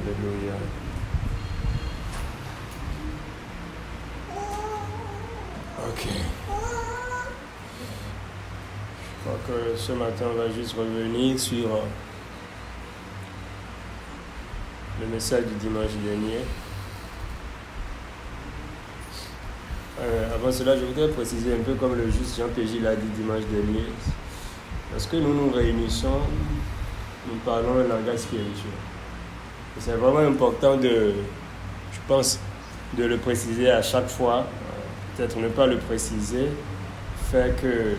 Alléluia. Ok. Je crois que ce matin, on va juste revenir sur le message du dimanche dernier. Avant cela, je voudrais préciser un peu comme le juste Jean Pégy l'a dit dimanche dernier. Lorsque nous nous réunissons, nous parlons un langage spirituel. Et c'est vraiment important je pense, de le préciser à chaque fois. Peut-être ne pas le préciser fait que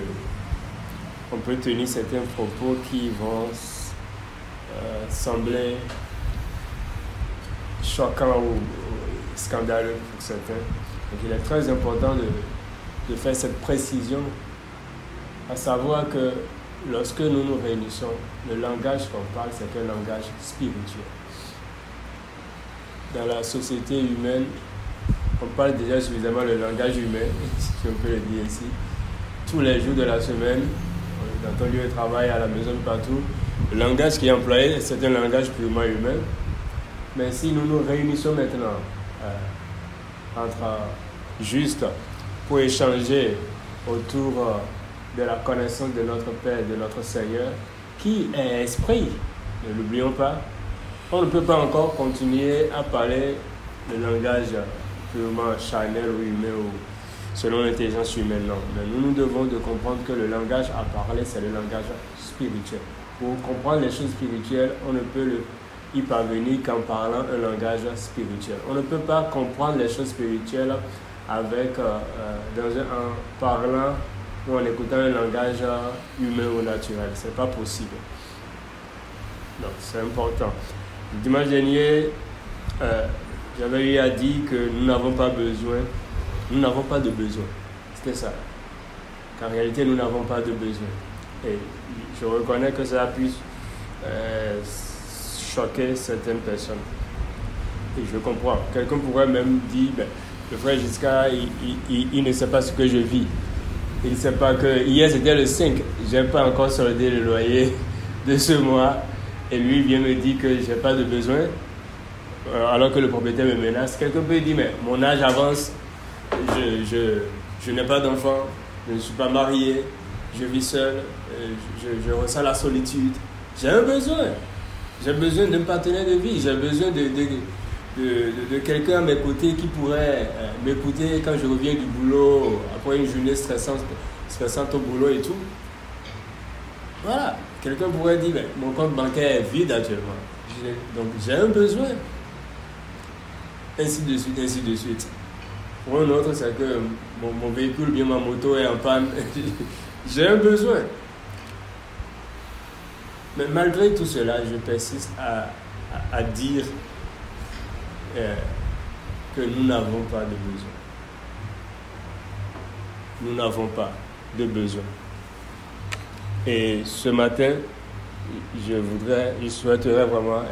on peut tenir certains propos qui vont sembler choquants ou scandaleux pour certains. Donc il est très important de faire cette précision, à savoir que lorsque nous nous réunissons, le langage qu'on parle, c'est un langage spirituel. Dans la société humaine, on parle déjà suffisamment le langage humain, si on peut le dire ici. Tous les jours de la semaine, dans ton lieu de travail, à la maison, partout, le langage qui est employé, c'est un langage purement humain. Mais si nous nous réunissons maintenant entre juste pour échanger autour de la connaissance de notre Père, de notre Seigneur, qui est esprit, ne l'oublions pas, on ne peut pas encore continuer à parler le langage purement charnel ou humain ou selon l'intelligence humaine. Non. Mais nous devons de comprendre que le langage à parler, c'est le langage spirituel. Pour comprendre les choses spirituelles, on ne peut y parvenir qu'en parlant un langage spirituel. On ne peut pas comprendre les choses spirituelles en parlant ou en écoutant un langage humain ou naturel. Ce n'est pas possible. Donc, c'est important. Le dimanche dernier, j'avais eu à dire que nous n'avons pas de besoin. C'était ça. Qu'en réalité, nous n'avons pas de besoin. Et je reconnais que ça puisse choquer certaines personnes. Et je comprends. Quelqu'un pourrait même dire, le frère Giscard, il ne sait pas ce que je vis. Il ne sait pas que hier c'était le 5. Je n'ai pas encore soldé le loyer de ce mois. Et lui vient me dire que je n'ai pas de besoin. Alors que le propriétaire me menace. Quelqu'un peut dire, mais mon âge avance. Je n'ai pas d'enfant. Je ne suis pas marié. Je vis seul. Je ressens la solitude. J'ai un besoin. J'ai besoin d'un partenaire de vie. J'ai besoin de quelqu'un à mes côtés qui pourrait m'écouter quand je reviens du boulot, après une journée stressante au boulot et tout. Voilà. Quelqu'un pourrait dire, mon compte bancaire est vide actuellement. Donc j'ai un besoin. Ainsi de suite, ainsi de suite. Pour un autre, c'est que mon véhicule, bien ma moto est en panne. J'ai un besoin. Mais malgré tout cela, je persiste à dire que nous n'avons pas de besoin. Nous n'avons pas de besoin. Et ce matin, je souhaiterais vraiment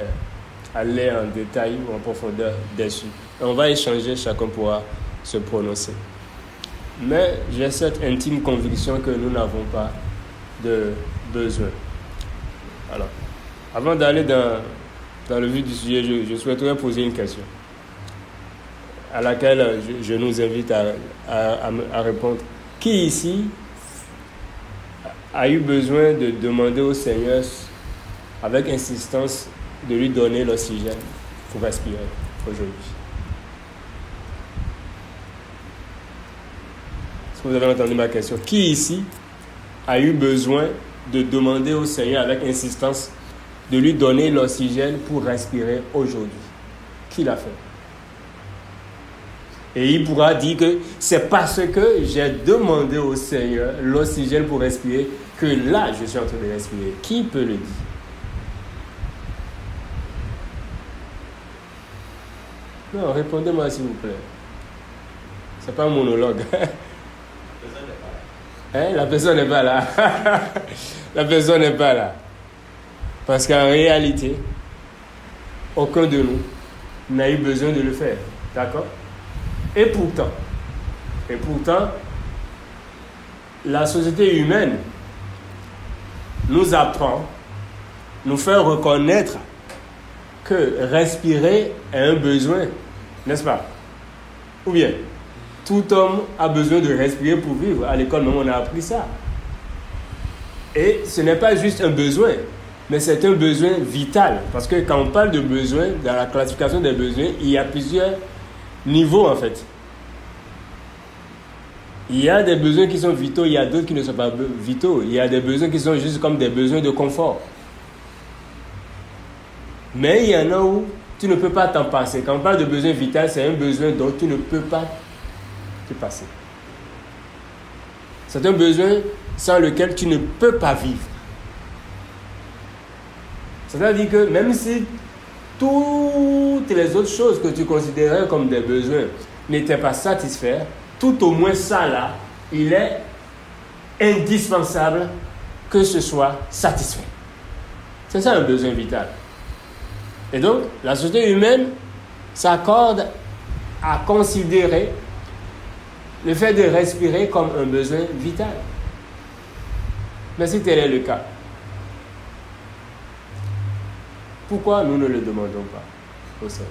aller en détail ou en profondeur dessus. Et on va échanger, chacun pourra se prononcer. Mais j'ai cette intime conviction que nous n'avons pas de besoin. Alors, avant d'aller dans le vif du sujet, je souhaiterais poser une question à laquelle je nous invite à répondre. Qui ici a eu besoin de demander au Seigneur avec insistance de lui donner l'oxygène pour respirer aujourd'hui? Est-ce que vous avez entendu ma question? Qui ici a eu besoin de demander au Seigneur avec insistance de lui donner l'oxygène pour respirer aujourd'hui? Qui l'a fait? Et il pourra dire que c'est parce que j'ai demandé au Seigneur l'oxygène pour respirer que là, je suis en train de respirer. Qui peut le dire? Non, répondez-moi s'il vous plaît. C'est pas un monologue. La personne n'est pas là. La personne n'est pas là. Parce qu'en réalité, aucun de nous n'a eu besoin de le faire. D'accord? Et pourtant, la société humaine nous apprend, nous fait reconnaître que respirer est un besoin, n'est-ce pas? Ou bien, tout homme a besoin de respirer pour vivre. À l'école, même, on a appris ça. Et ce n'est pas juste un besoin, mais c'est un besoin vital. Parce que quand on parle de besoin, dans la classification des besoins, il y a plusieurs niveaux, en fait. Il y a des besoins qui sont vitaux, il y a d'autres qui ne sont pas vitaux. Il y a des besoins qui sont juste comme des besoins de confort. Mais il y en a où tu ne peux pas t'en passer. Quand on parle de besoin vital, c'est un besoin dont tu ne peux pas te passer. C'est un besoin sans lequel tu ne peux pas vivre. C'est-à-dire que même si toutes les autres choses que tu considérais comme des besoins n'étaient pas satisfaits, tout au moins ça là, il est indispensable que ce soit satisfait. C'est ça un besoin vital. Et donc, la société humaine s'accorde à considérer le fait de respirer comme un besoin vital. Mais si tel est le cas, pourquoi nous ne le demandons pas au Seigneur?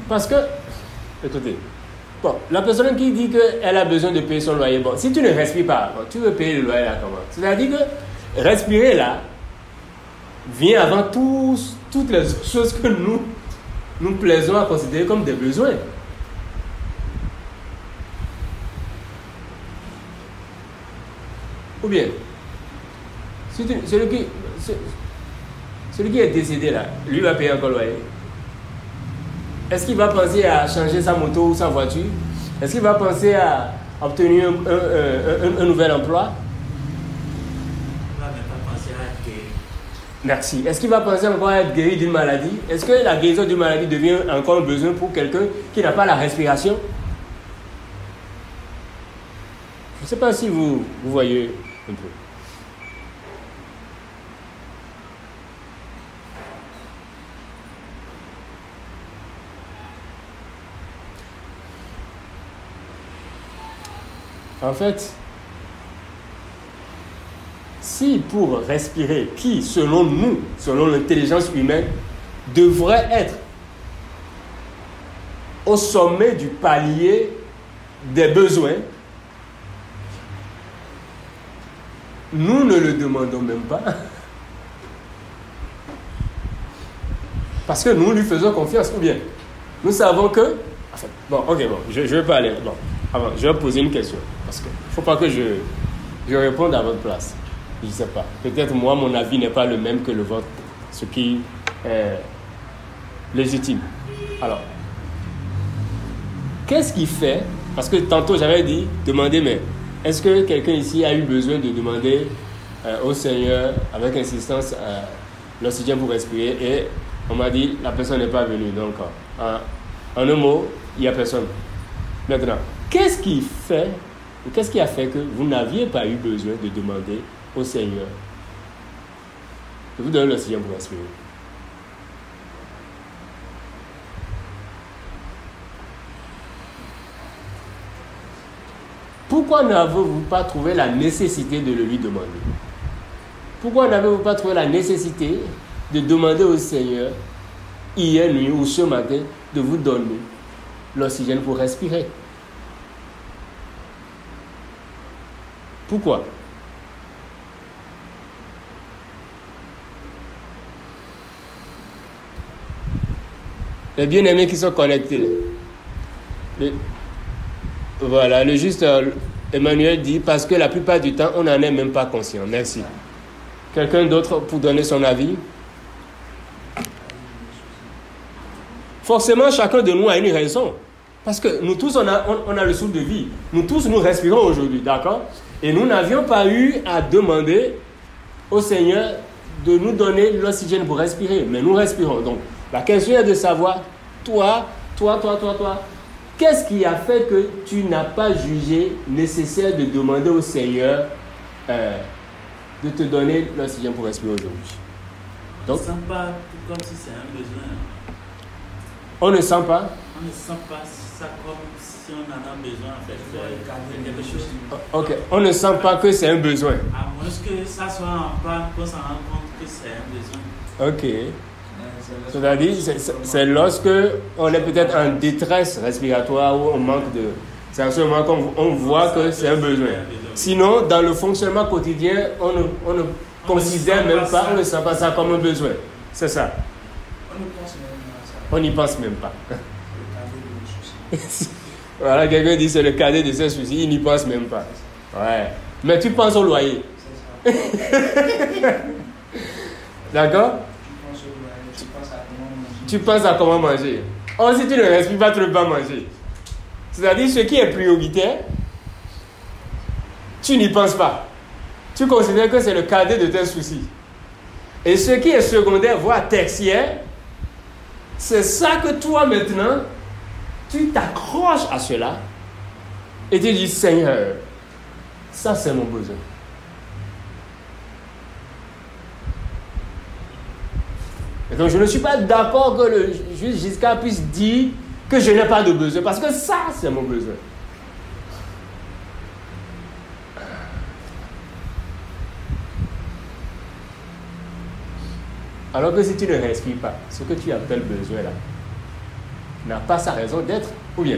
Parce que, écoutez, bon, la personne qui dit qu'elle a besoin de payer son loyer, bon, si tu ne respires pas, bon, tu veux payer le loyer là comment? C'est-à-dire que respirer là vient avant toutes les choses que nous plaisons à considérer comme des besoins. Ou bien, celui qui est décédé là, lui va payer encore le loyer. Est-ce qu'il va penser à changer sa moto ou sa voiture? Est-ce qu'il va penser à obtenir un nouvel emploi? Il ne va même pas penser à être guéri. Merci. Est-ce qu'il va penser encore à être guéri d'une maladie? Est-ce que la guérison d'une maladie devient encore un besoin pour quelqu'un qui n'a pas la respiration? Je ne sais pas si vous voyez un peu. En fait, si pour respirer, qui, selon nous, selon l'intelligence humaine, devrait être au sommet du palier des besoins, nous ne le demandons même pas. Parce que nous lui faisons confiance. Ou bien, nous savons que... Enfin, bon, ok, bon, je vais pas aller... Bon, avant, je vais poser une question. Parce qu'il ne faut pas que je réponde à votre place. Je ne sais pas. Peut-être moi, mon avis n'est pas le même que le vôtre. Ce qui est légitime. Alors, qu'est-ce qui fait... Parce que tantôt, j'avais dit, demander, mais est-ce que quelqu'un ici a eu besoin de demander au Seigneur, avec insistance, l'oxygène pour respirer? Et on m'a dit, la personne n'est pas venue. Donc, en un mot, il n'y a personne. Maintenant, qu'est-ce qui a fait que vous n'aviez pas eu besoin de demander au Seigneur de vous donner l'oxygène pour respirer? Pourquoi n'avez-vous pas trouvé la nécessité de le lui demander? Pourquoi n'avez-vous pas trouvé la nécessité de demander au Seigneur hier nuit ou ce matin de vous donner l'oxygène pour respirer? Pourquoi? Les bien-aimés qui sont connectés. Voilà, le juste Emmanuel dit, parce que la plupart du temps, on n'en est même pas conscient. Merci. Quelqu'un d'autre pour donner son avis? Forcément, chacun de nous a une raison. Parce que nous tous, on a le souffle de vie. Nous tous, nous respirons aujourd'hui, d'accord? Et nous n'avions pas eu à demander au Seigneur de nous donner l'oxygène pour respirer. Mais nous respirons. Donc, la question est de savoir, toi, qu'est-ce qui a fait que tu n'as pas jugé nécessaire de demander au Seigneur de te donner l'oxygène pour respirer aujourd'hui? On ne Donc, sent pas comme si c'est un besoin. on ne sent pas. On ne sent pas ça comme si on en a besoin en fait. C'est quelque chose. Ok, on ne sent pas que c'est un besoin. À moins que ça soit en panne, qu'on s'en rende compte que c'est un besoin. Ok. C'est-à-dire, c'est lorsque on est peut-être en détresse respiratoire ou on manque de... C'est à ce moment qu'on voit que c'est un besoin. Sinon, dans le fonctionnement quotidien, on ne considère même pas, on ne sent pas ça comme un besoin. C'est ça. On n'y pense même pas. Voilà, quelqu'un dit c'est le cadet de ses soucis, il n'y pense même pas. Ouais. Mais tu penses au loyer. D'accord? Tu penses à comment manger. Or, si tu ne respires pas, tu ne peux pas manger. C'est-à-dire, ce qui est prioritaire, tu n'y penses pas. Tu considères que c'est le cadet de tes soucis. Et ce qui est secondaire, voire tertiaire, c'est ça que toi, maintenant, tu t'accroches à cela et tu dis, Seigneur, ça c'est mon besoin. Et donc je ne suis pas d'accord que le juge Giscard puisse dire que je n'ai pas de besoin, parce que ça c'est mon besoin. Alors que si tu ne respires pas, ce que tu appelles besoin là, n'a pas sa raison d'être, ou bien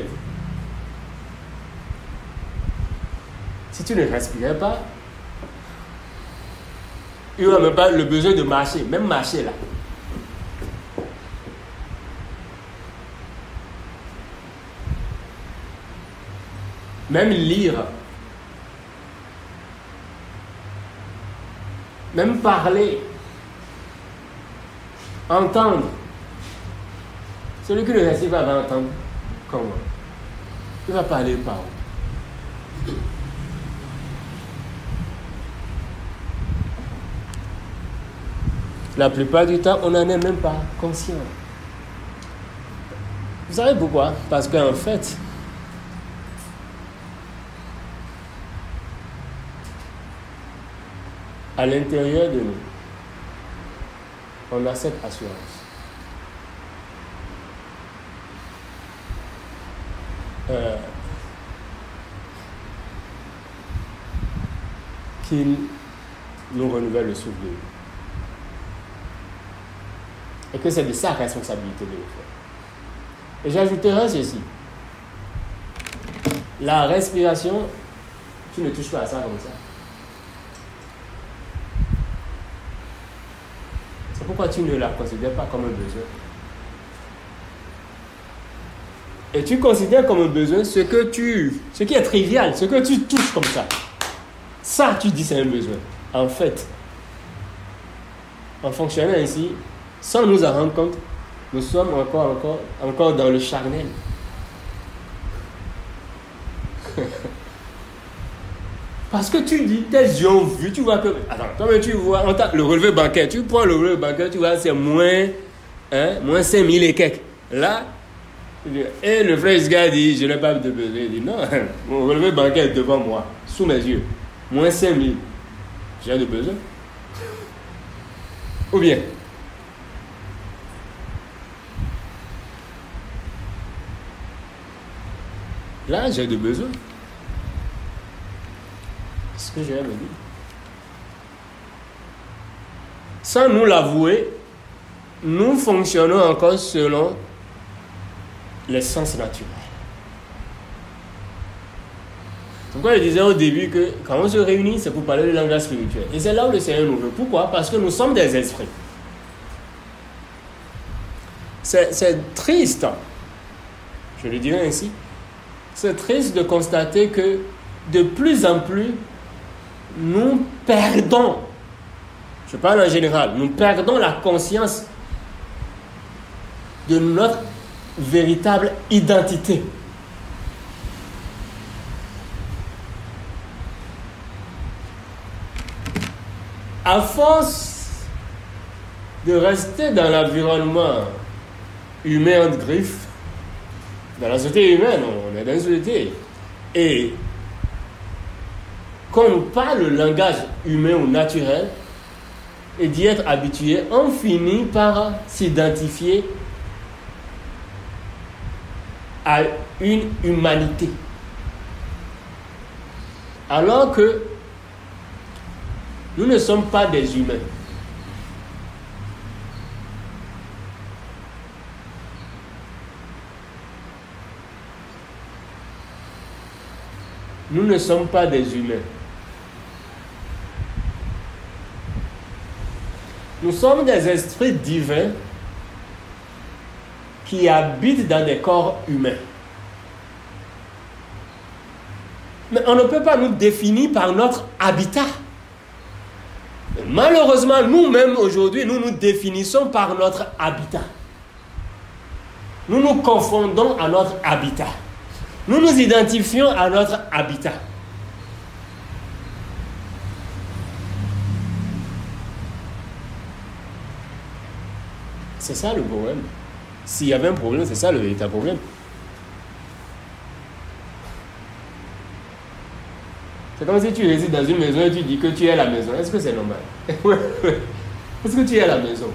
si tu ne respirais pas, il n'y aura même pas le besoin de marcher, même marcher là. Même lire, même parler, entendre. Celui qui ne respire pas va entendre comment? Il va parler par où? La plupart du temps, on n'en est même pas conscient. Vous savez pourquoi? Parce qu'en fait, à l'intérieur de nous, on a cette assurance. Qu'il nous renouvelle le souffle de vie. Et que c'est de sa responsabilité de le faire. Et j'ajouterai ceci. La respiration, tu ne touches pas à ça comme ça. C'est pourquoi tu ne la considères pas comme un besoin. Et tu considères comme un besoin ce qui est trivial, ce que tu touches comme ça. Ça, tu dis c'est un besoin. En fait, en fonctionnant ainsi, sans nous en rendre compte, nous sommes encore dans le charnel. Parce que tu dis, tes yeux ont vu, tu vois que... Attends, toi-même tu vois, le relevé bancaire, tu prends le relevé bancaire, tu vois, c'est moins 5000 et quelques. Là, et le frère Isga dit, je n'ai pas de besoin. Il dit, non, mon relevé bancaire est devant moi, sous mes yeux. Moins 5000. J'ai de besoin. Ou bien, là, j'ai de besoin. C'est ce que j'ai à me dire. Sans nous l'avouer, nous fonctionnons encore selon les sens naturels. C'est pourquoi je disais au début que quand on se réunit, c'est pour parler de langage spirituel. Et c'est là où le Seigneur nous veut. Pourquoi? Parce que nous sommes des esprits. C'est triste, je le dirais ainsi, c'est triste de constater que de plus en plus, nous perdons, je parle en général, nous perdons la conscience de notre véritable identité. À force de rester dans l'environnement humain de griffes, dans la société humaine, on est dans une société, et qu'on nous parle le langage humain ou naturel, et d'y être habitué, on finit par s'identifier à une humanité. Alors que nous ne sommes pas des humains. Nous ne sommes pas des humains. Nous sommes des esprits divins qui habitent dans des corps humains. Mais on ne peut pas nous définir par notre habitat. Malheureusement, nous-mêmes aujourd'hui, nous nous définissons par notre habitat. Nous nous confondons à notre habitat. Nous nous identifions à notre habitat. C'est ça le problème. S'il y avait un problème, c'est ça le véritable problème. C'est comme si tu résides dans une maison et tu dis que tu es la maison. Est-ce que c'est normal? Est-ce que tu es la maison?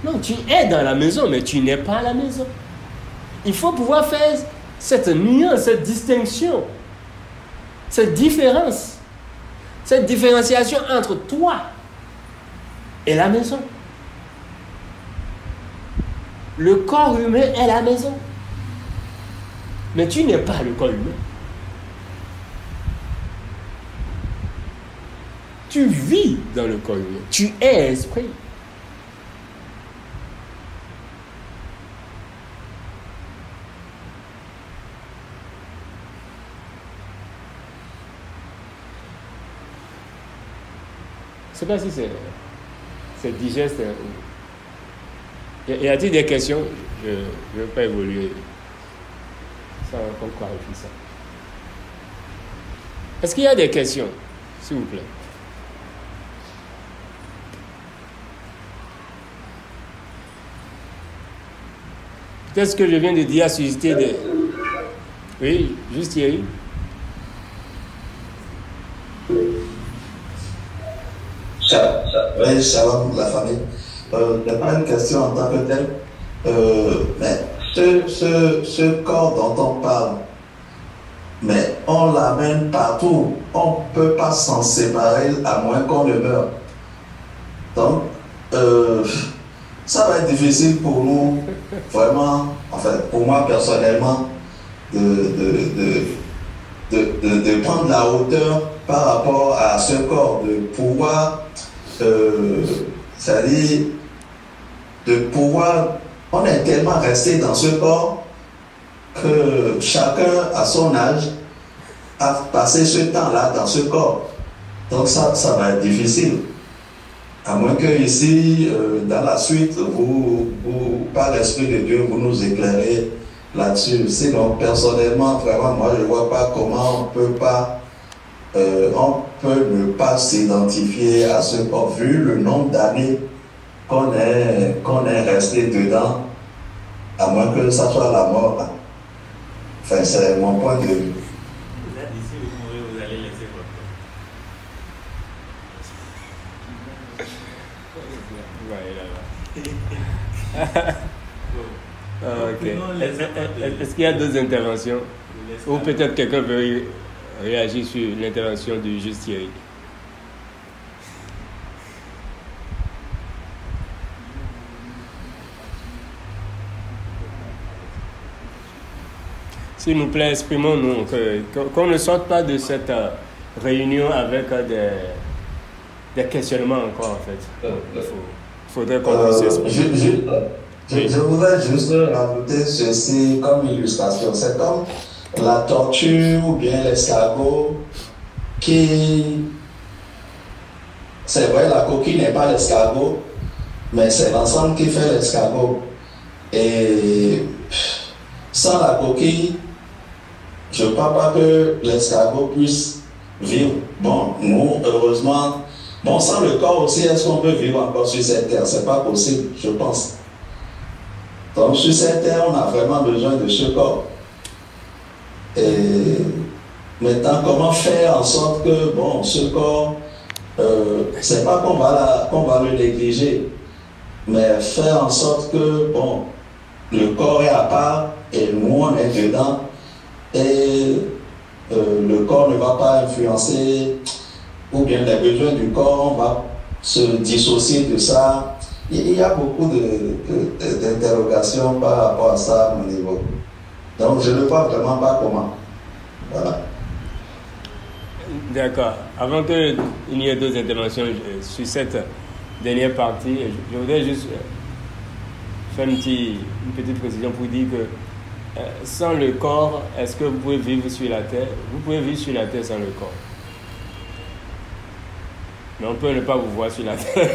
Non, tu es dans la maison, mais tu n'es pas la maison. Il faut pouvoir faire cette nuance, cette distinction, cette différence, cette différenciation entre toi et la maison. Le corps humain est la maison. Mais tu n'es pas le corps humain. Tu vis dans le corps humain. Tu es esprit. Je ne sais pas si c'est digeste. Y a-t-il des questions? Je ne veux pas évoluer sans qu'on clarifie ça. Est-ce qu'il y a des questions, s'il vous plaît? Peut-être ce que je viens de dire a suscité des... Oui, juste Thierry. Oui, shalom la famille. Il n'y a pas une question en tant que telle. Mais ce corps dont on parle, mais on l'amène partout. On ne peut pas s'en séparer à moins qu'on ne meure. Donc, ça va être difficile pour nous, vraiment, enfin, pour moi personnellement, de prendre la hauteur par rapport à ce corps, de pouvoir, c'est-à-dire, de pouvoir, on est tellement resté dans ce corps que chacun à son âge a passé ce temps-là dans ce corps. Donc ça va être difficile. À moins que ici, dans la suite, vous, par l'Esprit de Dieu, vous nous éclairez là-dessus. Sinon, personnellement, vraiment, moi, je ne vois pas comment on peut ne pas s'identifier à ce corps, vu le nombre d'années qu'on est resté dedans, à moins que ça soit la mort. Enfin, c'est mon point de vue. Vous êtes ici, vous mourrez, vous allez laisser votre corps. Ok. Est-ce qu'il y a d'autres interventions? Ou peut-être quelqu'un veut réagir sur l'intervention du juste Thierry? S'il nous plaît, exprimons-nous, qu'on ne sorte pas de cette réunion avec des questionnements encore, en fait. Il faudrait qu'on puisse s'exprimer. Je voudrais juste rajouter ceci comme illustration. C'est comme la tortue ou bien l'escargot qui... C'est vrai, la coquille n'est pas l'escargot, mais c'est l'ensemble qui fait l'escargot. Et sans la coquille, je ne crois pas que l'escargot puisse vivre. Bon, nous, heureusement, bon, sans le corps aussi, est-ce qu'on peut vivre encore sur cette terre? Ce n'est pas possible, je pense. Donc, sur cette terre, on a vraiment besoin de ce corps. Et maintenant, comment faire en sorte que, bon, ce corps c'est pas qu'on va le négliger, mais faire en sorte que, bon, le corps est à part et nous on est dedans et le corps ne va pas influencer, ou bien les besoins du corps, on va se dissocier de ça. Il y a beaucoup d'interrogations par rapport à ça à mon niveau. Donc je ne vois vraiment pas comment. Voilà. D'accord. Avant qu'il n'y ait d'autres interventions sur cette dernière partie, je voudrais juste faire une petite précision pour dire que sans le corps, est-ce que vous pouvez vivre sur la terre? Vous pouvez vivre sur la terre sans le corps. Mais on peut ne pas vous voir sur la terre.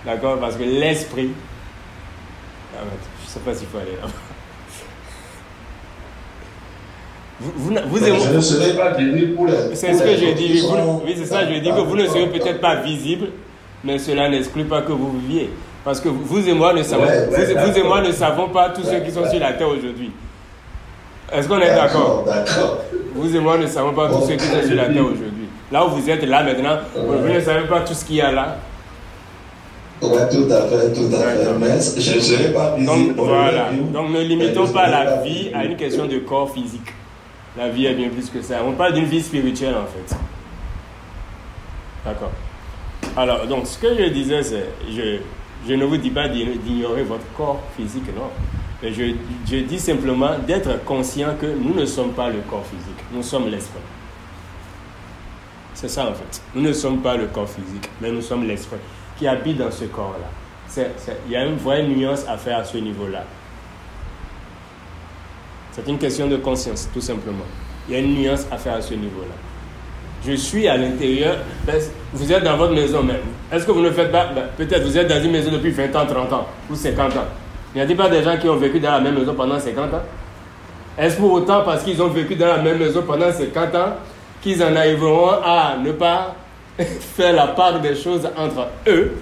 D'accord? Parce que l'esprit... je ne sais pas s'il faut aller là. Je ne serai pas visible pour les... C'est ce que je dis. Oui, c'est ça. Je dis que vous ne serez peut-être pas visible, mais cela n'exclut pas que vous viviez. Parce que vous et moi ne savons, vous et moi ne savons pas tous ceux qui sont sur la terre aujourd'hui. Est-ce qu'on est d'accord? D'accord. Vous et moi ne savons pas tous ceux qui sont sur la terre aujourd'hui. Là où vous êtes là maintenant, vous ne savez pas tout ce qu'il y a là. Oui, tout à fait, tout à fait. Mais je ne serai pas visible. Donc voilà. Donc ne limitons pas la vie à une question de corps physique. La vie est bien plus que ça. On parle d'une vie spirituelle en fait. D'accord. Alors, donc ce que je disais, c'est, je ne vous dis pas d'ignorer votre corps physique, non. Mais je dis simplement d'être conscient que nous ne sommes pas le corps physique, nous sommes l'esprit. C'est ça en fait. Nous ne sommes pas le corps physique, mais nous sommes l'esprit qui habite dans ce corps-là. Il y a une vraie nuance à faire à ce niveau-là. C'est une question de conscience, tout simplement. Il y a une nuance à faire à ce niveau-là. Je suis à l'intérieur, vous êtes dans votre maison même. Est-ce que vous ne faites pas, peut-être vous êtes dans une maison depuis 20 ans, 30 ans ou 50 ans. Il n'y a pas des gens qui ont vécu dans la même maison pendant 50 ans? Est-ce pour autant parce qu'ils ont vécu dans la même maison pendant 50 ans qu'ils en arriveront à ne pas faire la part des choses entre eux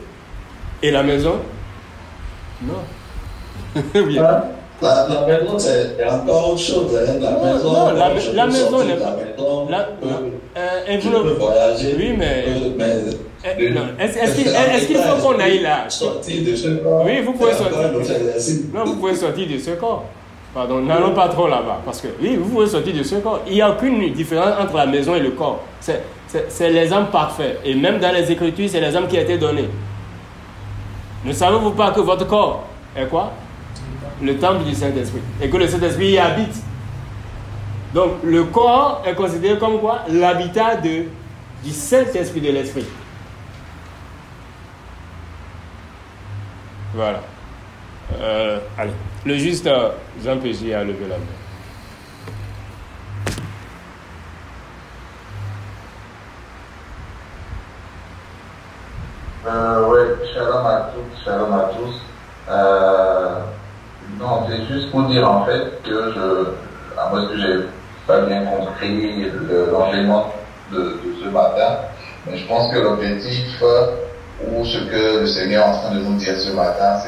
et la maison? Non. Oui. La maison, c'est encore autre chose. Hein. La maison, la maison n'est pas. Tu peux voyager. Oui, mais. Est-ce qu'il faut qu'on aille là? Sortir de ce corps. Oui, vous pouvez sortir. Non, vous pouvez sortir de ce corps. Pardon, n'allons pas trop là-bas. Parce que, oui, vous pouvez sortir de ce corps. Il n'y a aucune différence entre la maison et le corps. C'est les âmes parfaits. Et même dans les Écritures, c'est les âmes qui ont été données. Ne savez-vous pas que votre corps est quoi? Le temple du Saint-Esprit. Et que le Saint-Esprit y habite. Donc, le corps est considéré comme quoi? L'habitat du Saint-Esprit, de l'Esprit. Voilà. Allez. Le juste Jean Pégier a levé la main. Oui, shalom à toutes, shalom à tous. Non, c'est juste pour dire en fait que à moins que j'ai pas bien compris l'enseignement de ce matin, mais je pense que l'objectif ou ce que le Seigneur est en train de nous dire ce matin,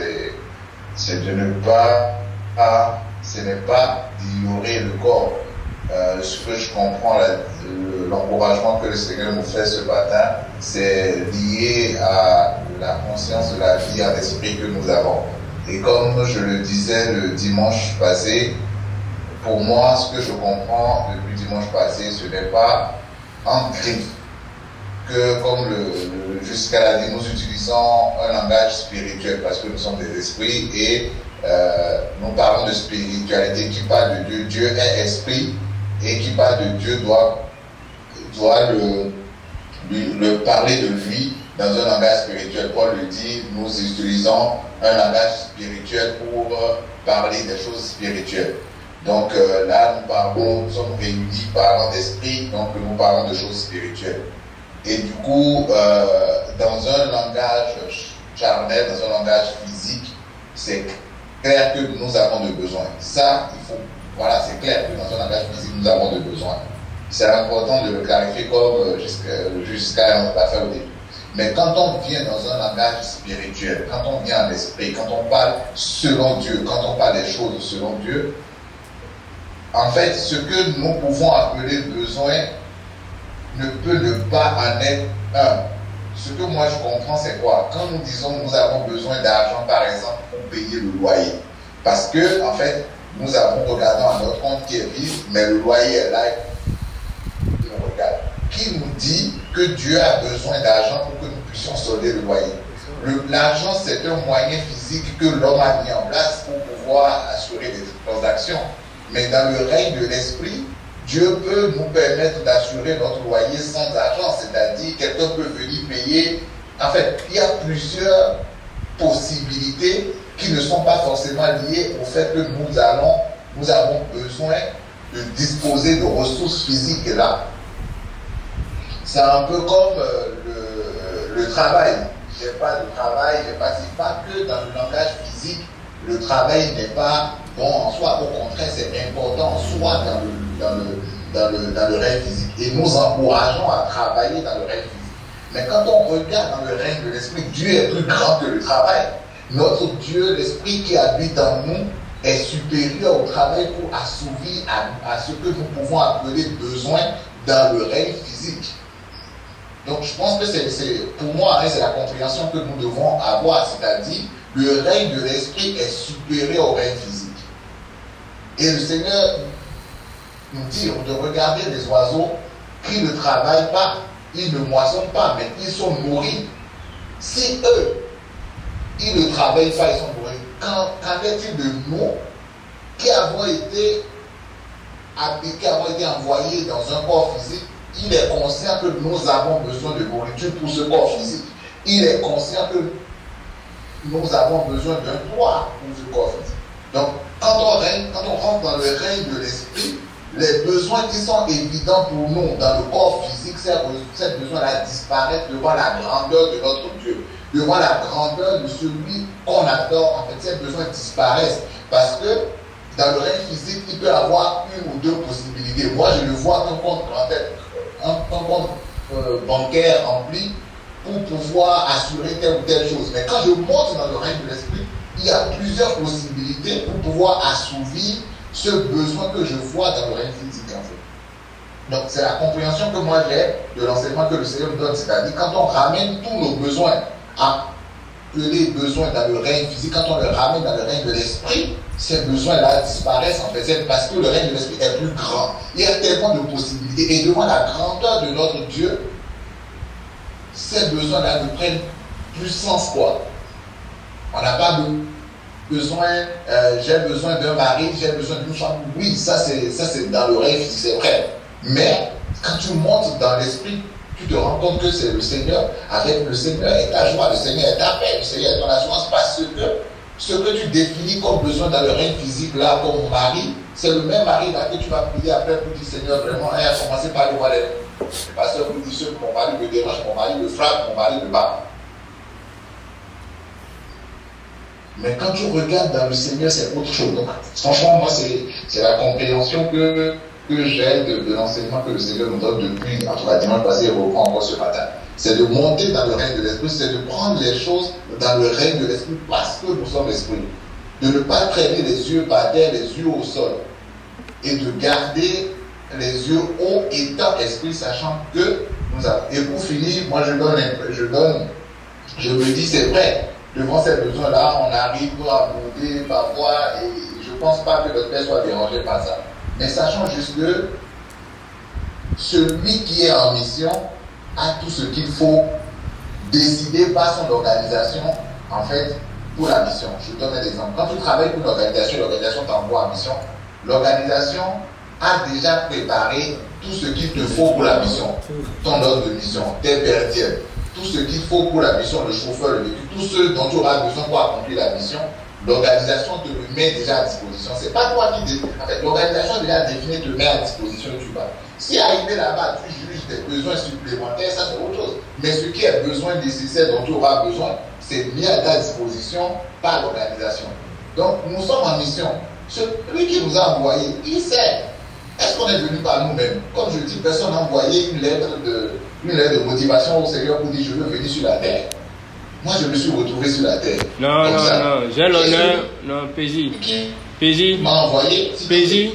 c'est de ne pas, ce n'est pas d'ignorer le corps. Ce que je comprends, l'encouragement que le Seigneur nous fait ce matin, c'est lié à la conscience de la vie en esprit que nous avons. Et comme je le disais le dimanche passé, pour moi, ce que je comprends depuis dimanche passé, ce n'est pas un griffe que, comme jusqu'à la dit, nous utilisons un langage spirituel parce que nous sommes des esprits et nous parlons de spiritualité qui parle de Dieu. Dieu est esprit et qui parle de Dieu doit le parler de lui dans un langage spirituel. Paul le dit, nous utilisons un langage spirituel pour parler des choses spirituelles. Donc là, nous sommes réunis parlant d'esprit, donc nous parlons de choses spirituelles. Et du coup, dans un langage charnel, dans un langage physique, c'est clair que nous avons des besoins. Ça, voilà, c'est clair que dans un langage physique, nous avons des besoins. C'est important de le clarifier comme jusqu'à la fin au début. Mais quand on vient dans un langage spirituel, quand on vient en esprit, quand on parle selon Dieu, quand on parle des choses selon Dieu, en fait, ce que nous pouvons appeler besoin ne peut ne pas en être ce que moi je comprends, c'est quoi? Quand nous disons nous avons besoin d'argent, par exemple, pour payer le loyer, parce que, en fait, nous avons regardé à notre compte qui est vide, mais le loyer est là, on regarde. Qui nous dit que Dieu a besoin d'argent pour que nous puissions solder le loyer? L'argent, c'est un moyen physique que l'homme a mis en place pour pouvoir assurer les transactions. Mais dans le règne de l'esprit, Dieu peut nous permettre d'assurer notre loyer sans argent, c'est-à-dire quelqu'un peut venir payer. En fait, il y a plusieurs possibilités qui ne sont pas forcément liées au fait que nous avons besoin de disposer de ressources physiques là. C'est un peu comme le travail. J'ai pas de travail, j'ai pas, c'est pas que dans le langage physique, le travail n'est pas bon en soi, au contraire, c'est important en soi dans le règne physique. Et nous encourageons à travailler dans le règne physique. Mais quand on regarde dans le règne de l'esprit, Dieu est plus grand que le travail. Notre Dieu, l'esprit qui habite en nous, est supérieur au travail pour assouvir à ce que nous pouvons appeler besoin dans le règne physique. Donc je pense que pour moi, c'est la compréhension que nous devons avoir, c'est-à-dire le règne de l'esprit est supérieur au règne physique. Et le Seigneur nous dit de regarder les oiseaux qui ne travaillent pas, ils ne moissonnent pas, mais ils sont nourris. Si eux, ils ne travaillent pas, ils sont nourris, qu'en est-il de nous qui avons été envoyés dans un corps physique? Il est conscient que nous avons besoin de nourriture pour ce corps physique. Il est conscient que nous avons besoin d'un toit pour ce corps physique. Donc, quand on rentre dans le règne de l'esprit, les besoins qui sont évidents pour nous dans le corps physique, ces besoins-là disparaissent devant la grandeur de notre Dieu, devant la grandeur de celui qu'on adore. En fait, ces besoins disparaissent parce que dans le règne physique, il peut y avoir une ou deux possibilités. Moi, je le vois qu'un compte bancaire rempli pour pouvoir assurer telle ou telle chose. Mais quand je monte dans le règne de l'esprit, il y a plusieurs possibilités pour pouvoir assouvir ce besoin que je vois dans le règne physique, en fait. Donc, c'est la compréhension que moi j'ai de l'enseignement que le Seigneur me donne. C'est-à-dire, quand on ramène tous nos besoins, appelés besoins dans le règne physique, quand on les ramène dans le règne de l'esprit, ces besoins-là disparaissent, en fait. C'est parce que le règne de l'esprit est plus grand. Il y a tellement de possibilités. Et devant la grandeur de notre Dieu, ces besoins-là ne prennent plus sens, quoi. On n'a pas besoin, j'ai besoin d'un mari, j'ai besoin d'une femme. Oui, ça c'est dans le règne physique, c'est vrai. Mais quand tu montes dans l'esprit, tu te rends compte que c'est le Seigneur. Avec le Seigneur est ta joie, le Seigneur est ta paix, le Seigneur est ton assurance. Parce que ce que tu définis comme besoin dans le règne physique, là, comme mari, c'est le même mari là que tu vas prier après pour dire Seigneur, vraiment, à commencer par le voir les pasteurs pour dire que mon mari me dérange, mon mari me frappe, mon mari me bat. Mais quand tu regardes dans le Seigneur, c'est autre chose. Donc, franchement, moi, c'est la compréhension que j'ai de l'enseignement que le Seigneur nous donne depuis, en tout cas, dimanche passé, et reprend encore ce matin. C'est de monter dans le règne de l'esprit, c'est de prendre les choses dans le règne de l'esprit parce que nous sommes l'esprit. De ne pas traîner les yeux par terre, les yeux au sol. Et de garder les yeux haut étant esprit, sachant que nous avons. Et pour finir, moi je me dis c'est vrai. Devant ces besoins-là, on arrive à aborder parfois, et je ne pense pas que notre Père soit dérangé par ça. Mais sachant juste que celui qui est en mission a tout ce qu'il faut décider par son organisation, en fait, pour la mission. Je vous donne un exemple. Quand tu travailles pour l'organisation t'envoie en mission, l'organisation a déjà préparé tout ce qu'il te faut pour la mission. Ton ordre de mission, tes perdièmes, tout ce qu'il faut pour la mission, le chauffeur, le véhicule, tout ce dont tu auras besoin pour accomplir la mission, l'organisation te le met déjà à disposition. C'est pas toi qui définis. En fait, l'organisation déjà définie te met à disposition et tu vas. Si arrivé là-bas, tu juges des besoins supplémentaires, ça c'est autre chose. Mais ce qui est besoin nécessaire dont tu auras besoin, c'est mis à ta disposition par l'organisation. Donc, nous sommes en mission. Celui qui nous a envoyé, il sait. Est-ce qu'on est venu par nous-mêmes? Comme je dis, personne n'a envoyé une lettre de motivation au Seigneur pour dire je veux venir sur la terre. Moi, je me suis retrouvé sur la terre. Non, j'ai l'honneur. Non, PJ. PJ m'a envoyé. PJ.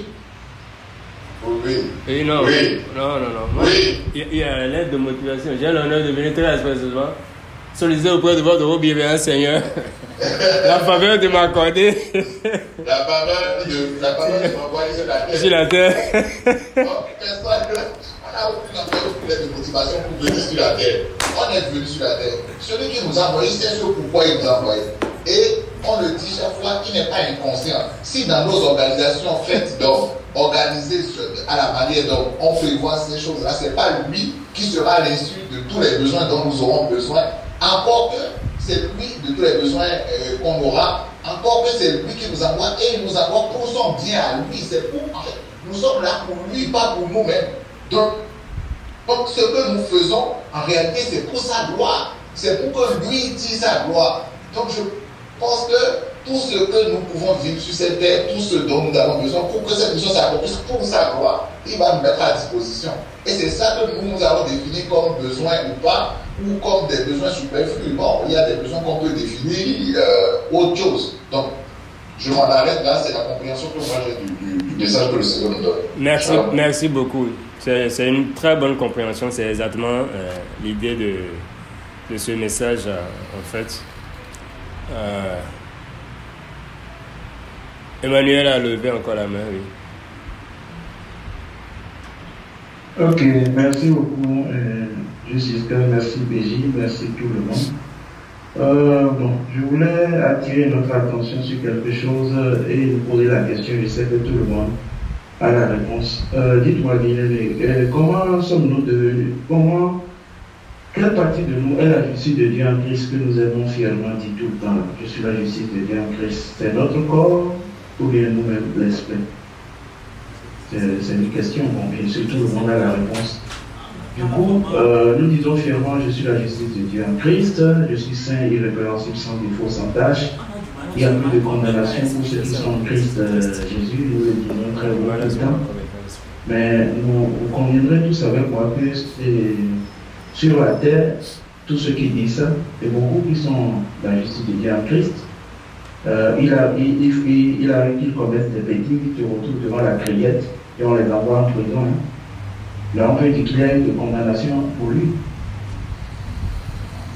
Oui. Et non, Oui. non. Moi, Oui. il y a la lettre de motivation. J'ai l'honneur de venir très expressivement solliciter auprès de votre bienveillant Seigneur la faveur de m'accorder La faveur de m'envoyer sur la terre. sur la terre. Donc, personne, on n'a aucune lettre de motivation pour venir sur la terre. On est venu sur la terre. Celui qui nous a envoyé, c'est ce pourquoi il nous a envoyé. Et on le dit chaque fois, il n'est pas inconscient. Si dans nos organisations faites d'hommes, organisées à la manière d'hommes, on prévoit ces choses-là, ce n'est pas lui qui sera à l'insu de tous les besoins dont nous aurons besoin. Encore que c'est lui de tous les besoins qu'on aura, encore que c'est lui qui nous envoie et il nous envoie pour son bien à lui. C'est pour nous sommes là pour lui, pas pour nous-mêmes. Donc, ce que nous faisons, en réalité, c'est pour sa gloire. C'est pour que lui dise sa gloire. Donc, je pense que tout ce que nous pouvons vivre sur cette terre, tout ce dont nous avons besoin pour que cette mission s'accomplisse pour sa gloire, il va nous mettre à disposition. Et c'est ça que nous avons défini comme besoin ou pas, ou comme des besoins superflus. Bon, il y a des besoins qu'on peut définir autre chose. Donc, je m'en arrête là, c'est la compréhension que moi j'ai du message que le Seigneur nous donne. Merci beaucoup. C'est une très bonne compréhension, c'est exactement l'idée de ce message en fait. Emmanuel a levé encore la main, oui. Ok, merci beaucoup, Justin, merci BJ, merci tout le monde. Je voulais attirer notre attention sur quelque chose et vous poser la question, je sais que tout le monde a la réponse. Dites-moi, bien-aimé, comment sommes-nous devenus, quelle partie de nous est la justice de Dieu en Christ que nous avons fièrement dit tout le temps? Je suis la justice de Dieu en Christ. C'est notre corps ou bien nous-mêmes l'esprit? C'est une question. Bon, bien sûr, tout le monde a la réponse. Du coup, nous disons fièrement, je suis la justice de Dieu en Christ, je suis saint, irrépréhensible, sans défaut, sans tâche. Il n'y a plus de condamnation pour ceux qui sont en Christ Jésus, nous le disons très bien tout le temps. Mais vous conviendrez tous avec moi que sur la terre, tous ceux qui disent ça, et beaucoup qui sont la justice de Dieu en Christ, il arrive qu'ils commettent des bêtises, ils se retrouvent devant la criette et on les envoie en prison. Là, on peut déclarer de condamnation pour lui.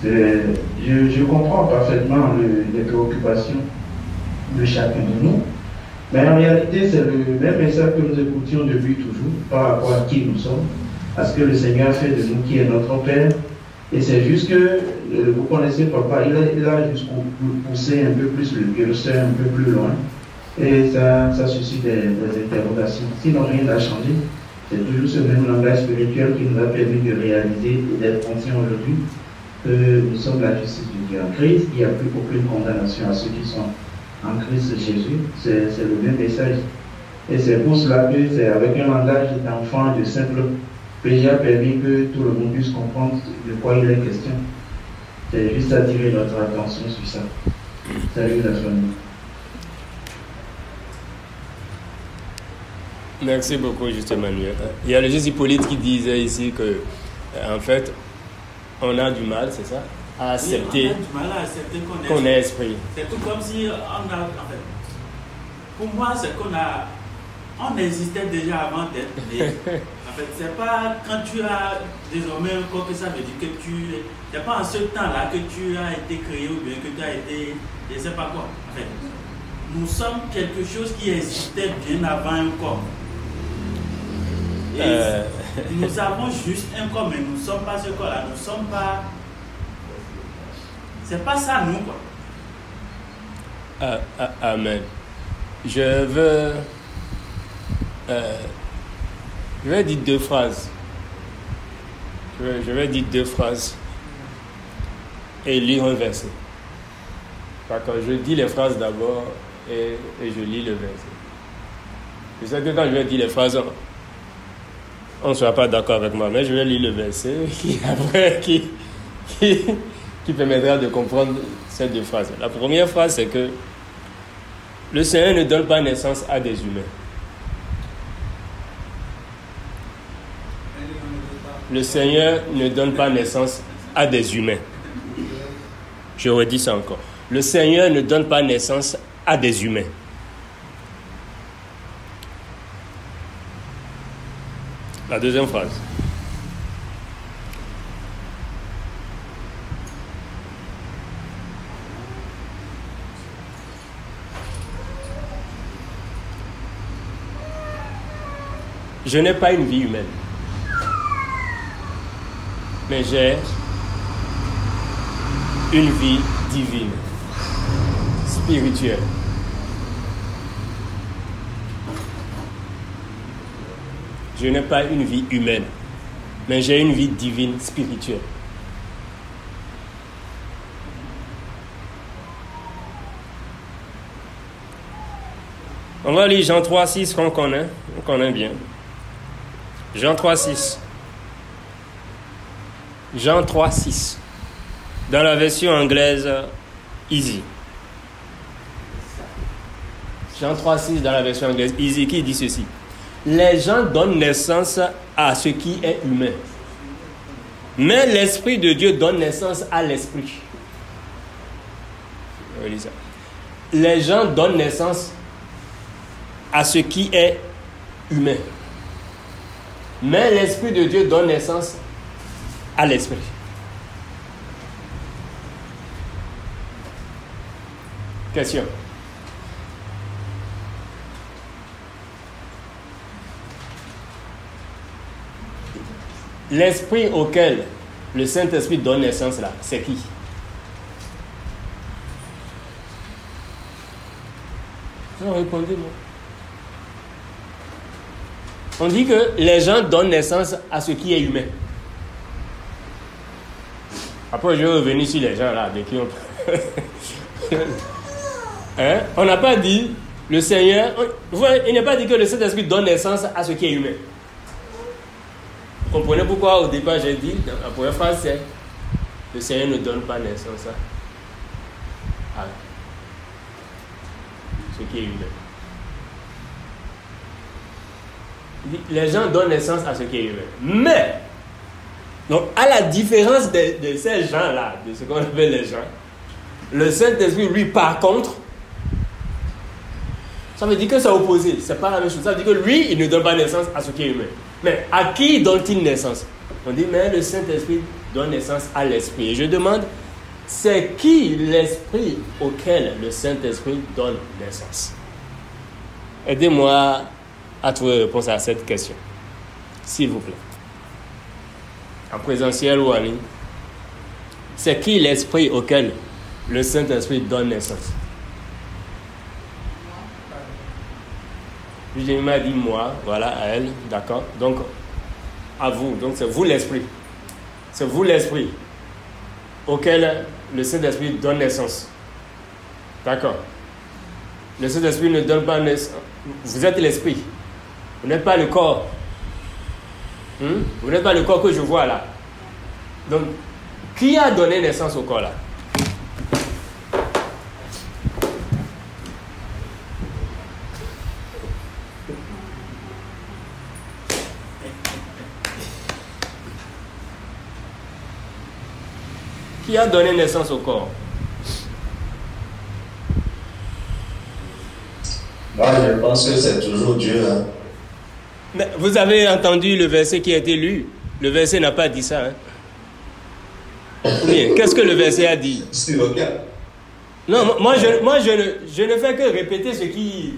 Je comprends parfaitement les préoccupations de chacun de nous, mais en réalité, c'est le même message que nous écoutions depuis toujours par rapport à qui nous sommes, à ce que le Seigneur fait de nous, qui est notre Père. Et c'est juste que, vous connaissez Papa, il a juste poussé un peu plus le curseur, un peu plus loin. Et ça suscite des interrogations. Sinon, rien n'a changé. C'est toujours ce même langage spirituel qui nous a permis de réaliser et d'être conscients aujourd'hui que nous sommes la justice de Dieu en Christ. Il n'y a plus aucune condamnation à ceux qui sont en Christ Jésus. C'est le même message. Et c'est pour cela que c'est avec un langage d'enfant, de simple péché, a permis que tout le monde puisse comprendre de quoi il est question. C'est juste attirer notre attention sur ça. Salut la famille. Merci beaucoup, juste Emmanuel. Il y a le juste Hippolyte qui disait ici que, en fait, on a du mal, c'est ça, à accepter, oui, on a du mal à accepter qu'on est esprit. C'est tout comme si on a, en fait, pour moi, c'est on existait déjà avant d'être né. En fait, c'est pas quand tu as désormais un corps que ça veut dire que c'est pas en ce temps-là que tu as été créé ou bien que tu as été, je ne sais pas quoi. En fait, nous sommes quelque chose qui existait bien avant un corps. Et nous avons juste un corps, mais nous ne sommes pas ce corps-là. Nous ne sommes pas. C'est pas ça, nous, quoi. Amen. Je vais dire deux phrases. Je vais dire deux phrases et lire un verset. D'accord, je dis les phrases d'abord et je lis le verset. Je sais que quand je vais dire les phrases, on ne sera pas d'accord avec moi, mais je vais lire le verset qui permettra de comprendre ces deux phrases. La première phrase, c'est que le Seigneur ne donne pas naissance à des humains. Le Seigneur ne donne pas naissance à des humains. Je redis ça encore. Le Seigneur ne donne pas naissance à des humains. La deuxième phrase. Je n'ai pas une vie humaine, mais j'ai une vie divine, spirituelle. Je n'ai pas une vie humaine, mais j'ai une vie divine, spirituelle. On va lire Jean 3,6 qu'on connaît bien. Jean 3,6. Jean 3,6. Dans la version anglaise Easy. Jean 3,6 dans la version anglaise Easy qui dit ceci. Les gens donnent naissance à ce qui est humain. Mais l'Esprit de Dieu donne naissance à l'Esprit. Les gens donnent naissance à ce qui est humain. Mais l'Esprit de Dieu donne naissance à l'Esprit. Question. L'esprit auquel le Saint-Esprit donne naissance là, c'est qui? Non, répondez-moi. On dit que les gens donnent naissance à ce qui est humain. Après, je vais revenir sur les gens là, de qui on... Hein? On n'a pas dit, le Seigneur... Il n'est pas dit que le Saint-Esprit donne naissance à ce qui est humain. Vous comprenez pourquoi au départ j'ai dit, dans la première phrase, c'est le Seigneur ne donne pas naissance à ce qui est humain. Les gens donnent naissance à ce qui est humain. Mais, donc, à la différence de ces gens-là, de ce qu'on appelle les gens, le Saint-Esprit, lui, par contre, ça veut dire que c'est opposé. C'est pas la même chose. Ça veut dire que lui, il ne donne pas naissance à ce qui est humain. Mais à qui donne-t-il naissance? On dit, mais le Saint-Esprit donne naissance à l'Esprit. Et je demande, c'est qui l'Esprit auquel le Saint-Esprit donne naissance? Aidez-moi à trouver réponse à cette question, s'il vous plaît. En présentiel ou en ligne. C'est qui l'Esprit auquel le Saint-Esprit donne naissance? Puis Jérémie m'a dit moi, voilà, à elle, d'accord. Donc, à vous. Donc, c'est vous l'Esprit. C'est vous l'Esprit auquel le Saint-Esprit donne naissance. D'accord. Le Saint-Esprit ne donne pas naissance. Vous êtes l'Esprit. Vous n'êtes pas le corps. Vous n'êtes pas le corps que je vois là. Donc, qui a donné naissance au corps là? Qui a donné naissance au corps? Moi, je pense que c'est toujours Dieu. Hein. Mais vous avez entendu le verset qui a été lu? Le verset n'a pas dit ça. Hein? Bien, qu'est-ce que le verset a dit? C'est OK. Non, moi je ne fais que répéter ce qui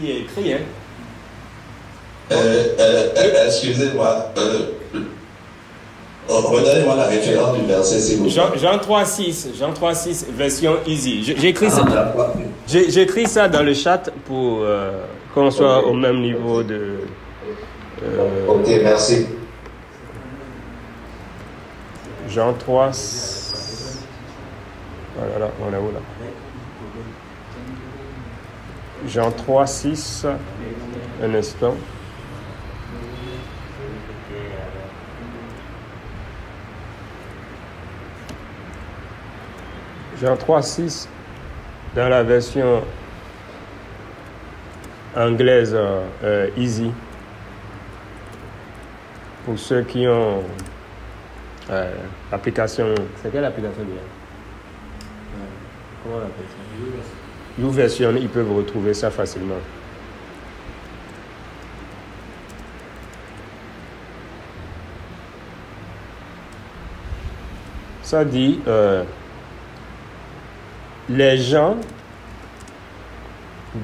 est écrit. Hein? Excusez-moi. Redonnez-moi la référence du verset, s'il vous plaît. Jean 3,6, version easy. J'écris ça dans le chat pour qu'on soit au même niveau de... Ok, merci. Jean 3... Voilà, on est où là? Jean 3,6, un instant. Jean 3,6 dans la version anglaise Easy. Pour ceux qui ont l'application. C'est quelle application bien? Comment on appelle ça? YouVersion, ils peuvent retrouver ça facilement. Ça dit, les gens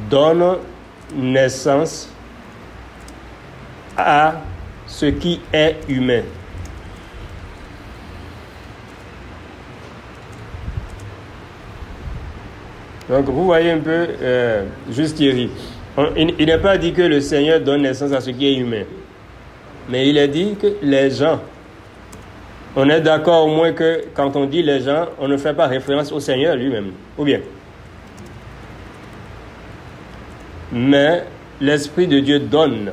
donnent naissance à ce qui est humain. Donc, vous voyez un peu, juste Thierry, il n'est pas dit que le Seigneur donne naissance à ce qui est humain. Mais il est dit que les gens, on est d'accord au moins que quand on dit les gens, on ne fait pas référence au Seigneur lui-même, ou bien. Mais l'Esprit de Dieu donne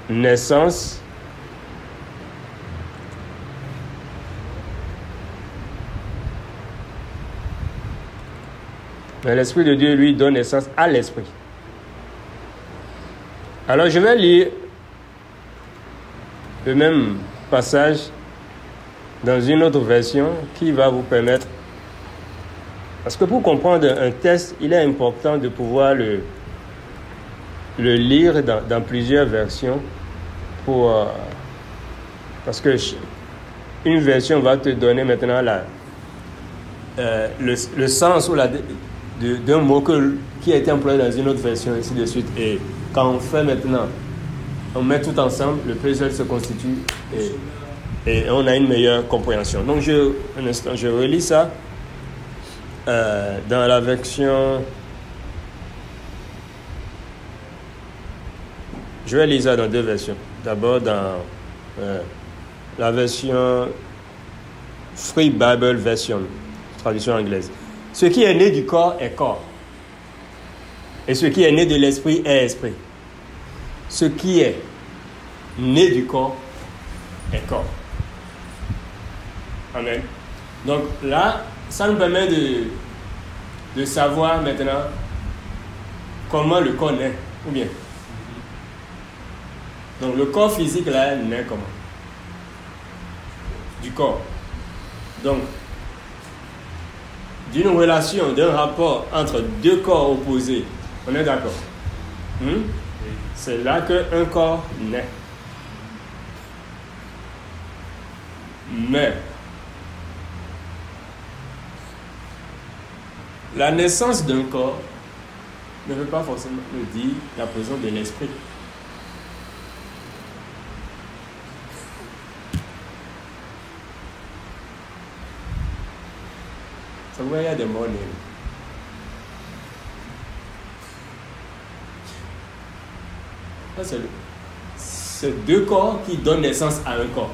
naissance mais l'Esprit de Dieu, lui, donne naissance à l'Esprit. Alors, je vais lire le même passage dans une autre version qui va vous permettre... Parce que pour comprendre un texte, il est important de pouvoir le lire dans plusieurs versions parce que une version va te donner maintenant le sens ou d'un mot qui a été employé dans une autre version, ainsi de suite. Et quand on fait maintenant, on met tout ensemble, le puzzle se constitue et on a une meilleure compréhension. Donc, un instant, je relis ça dans la version... Je vais lire ça dans deux versions. D'abord, dans la version Free Bible Version, traduction anglaise. Ce qui est né du corps est corps. Et ce qui est né de l'esprit est esprit. Ce qui est né du corps est corps. Amen. Donc là, ça nous permet de savoir maintenant comment le corps naît, ou bien. Donc le corps physique là naît comment? Du corps. Donc, d'une relation, d'un rapport entre deux corps opposés, on est d'accord? C'est là qu'un corps naît. Mais la naissance d'un corps ne veut pas forcément dire la présence de l'esprit. So where are the morning? C'est deux corps qui donnent naissance à un corps.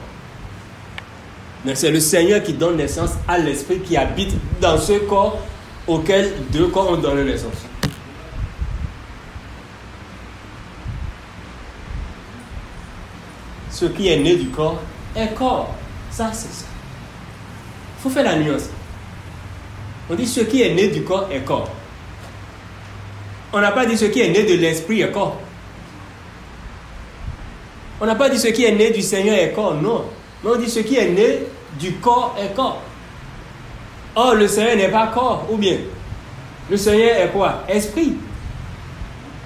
Mais c'est le Seigneur qui donne naissance à l'esprit qui habite dans ce corps auquel deux corps ont donné naissance. Ce qui est né du corps est corps. Ça, c'est ça. Il faut faire la nuance. On dit ce qui est né du corps est corps. On n'a pas dit ce qui est né de l'esprit est corps. On n'a pas dit ce qui est né du Seigneur est corps, non. Mais on dit ce qui est né du corps est corps. Or, le Seigneur n'est pas corps, ou bien le Seigneur est quoi? Esprit.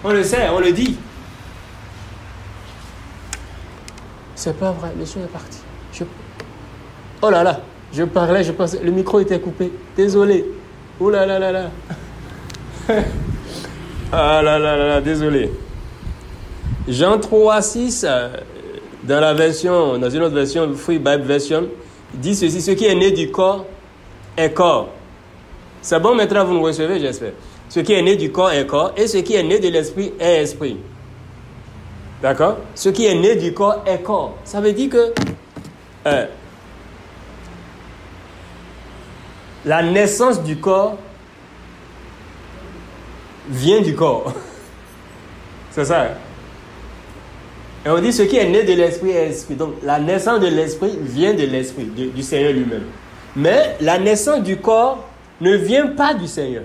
On le sait, on le dit. C'est pas vrai, le son est parti. Oh là là, je parlais, je pensais, le micro était coupé. Désolé. Oh là là là là. Ah là là là là, désolé. Jean 3,6, dans une autre version, Free Bible Version, dit ceci: ce qui est né du corps est corps. C'est bon, maintenant vous nous recevez, j'espère. Ce qui est né du corps est corps, et ce qui est né de l'esprit est esprit. D'accord? Ce qui est né du corps est corps. Ça veut dire que la naissance du corps vient du corps. C'est ça. Hein? Et on dit ce qui est né de l'esprit est esprit. Donc la naissance de l'esprit vient de l'esprit, du Seigneur lui-même. Mais la naissance du corps ne vient pas du Seigneur.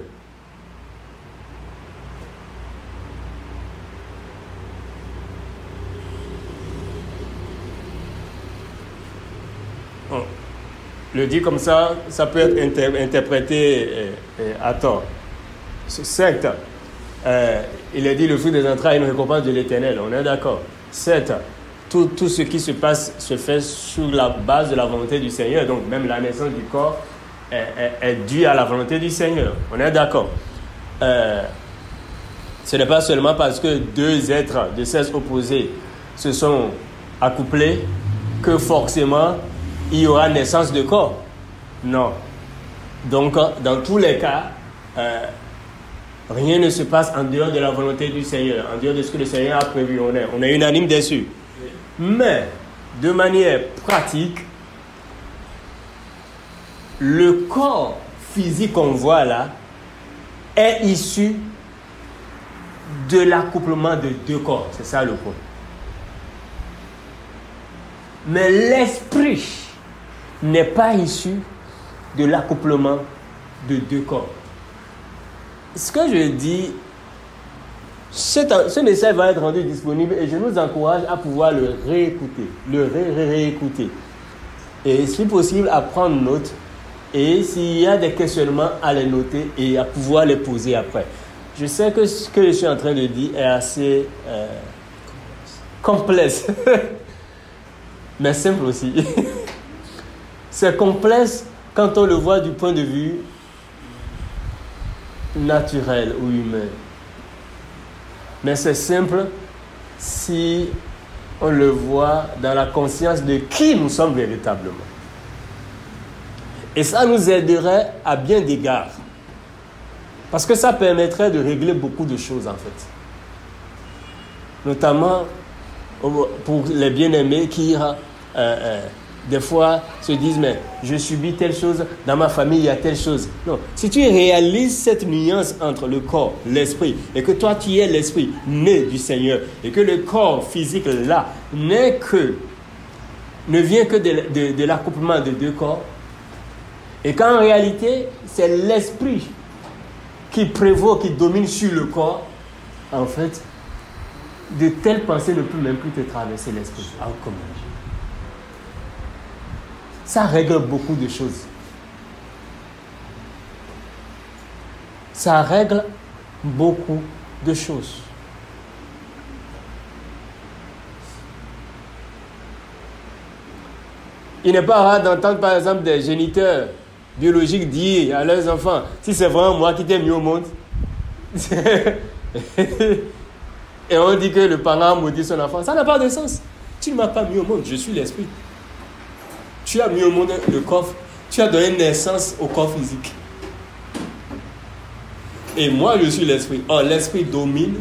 On le dit comme ça, ça peut être interprété à tort. Certes, il est dit le fruit des entrailles est une récompense de l'Éternel, on est d'accord. Certes, tout ce qui se passe se fait sur la base de la volonté du Seigneur. Donc même la naissance du corps est due à la volonté du Seigneur. On est d'accord. Ce n'est pas seulement parce que deux êtres de sexe opposé se sont accouplés que forcément il y aura naissance de corps. Non. Donc dans tous les cas, rien ne se passe en dehors de la volonté du Seigneur, en dehors de ce que le Seigneur a prévu. On est unanime dessus. Mais, de manière pratique, le corps physique qu'on voit là est issu de l'accouplement de deux corps. C'est ça le point. Mais l'esprit n'est pas issu de l'accouplement de deux corps. Ce que je dis, ce message va être rendu disponible et je nous encourage à pouvoir le réécouter, le réécouter. Et si possible, à prendre note. Et s'il y a des questionnements, à les noter et à pouvoir les poser après. Je sais que ce que je suis en train de dire est assez complexe, mais simple aussi. C'est complexe quand on le voit du point de vue naturel ou humain. Mais c'est simple si on le voit dans la conscience de qui nous sommes véritablement. Et ça nous aiderait à bien d'égards. Parce que ça permettrait de régler beaucoup de choses en fait. Notamment pour les bien-aimés qui des fois se disent mais je subis telle chose, dans ma famille il y a telle chose. Non, si tu réalises cette nuance entre le corps, l'esprit, et que toi tu es l'esprit né du Seigneur, et que le corps physique là ne vient que de l'accouplement de deux corps, et qu'en réalité c'est l'esprit qui prévaut, qui domine sur le corps, en fait, de telles pensées ne peuvent même plus te traverser l'esprit. Ah, comment? Ça règle beaucoup de choses. Ça règle beaucoup de choses. Il n'est pas rare d'entendre par exemple des géniteurs biologiques dire à leurs enfants, si c'est vraiment moi qui t'ai mis au monde, et on dit que le parent maudit son enfant, ça n'a pas de sens. Tu ne m'as pas mis au monde, je suis l'esprit. Tu as mis au monde le corps, tu as donné naissance au corps physique. Et moi, je suis l'esprit. Or, l'esprit domine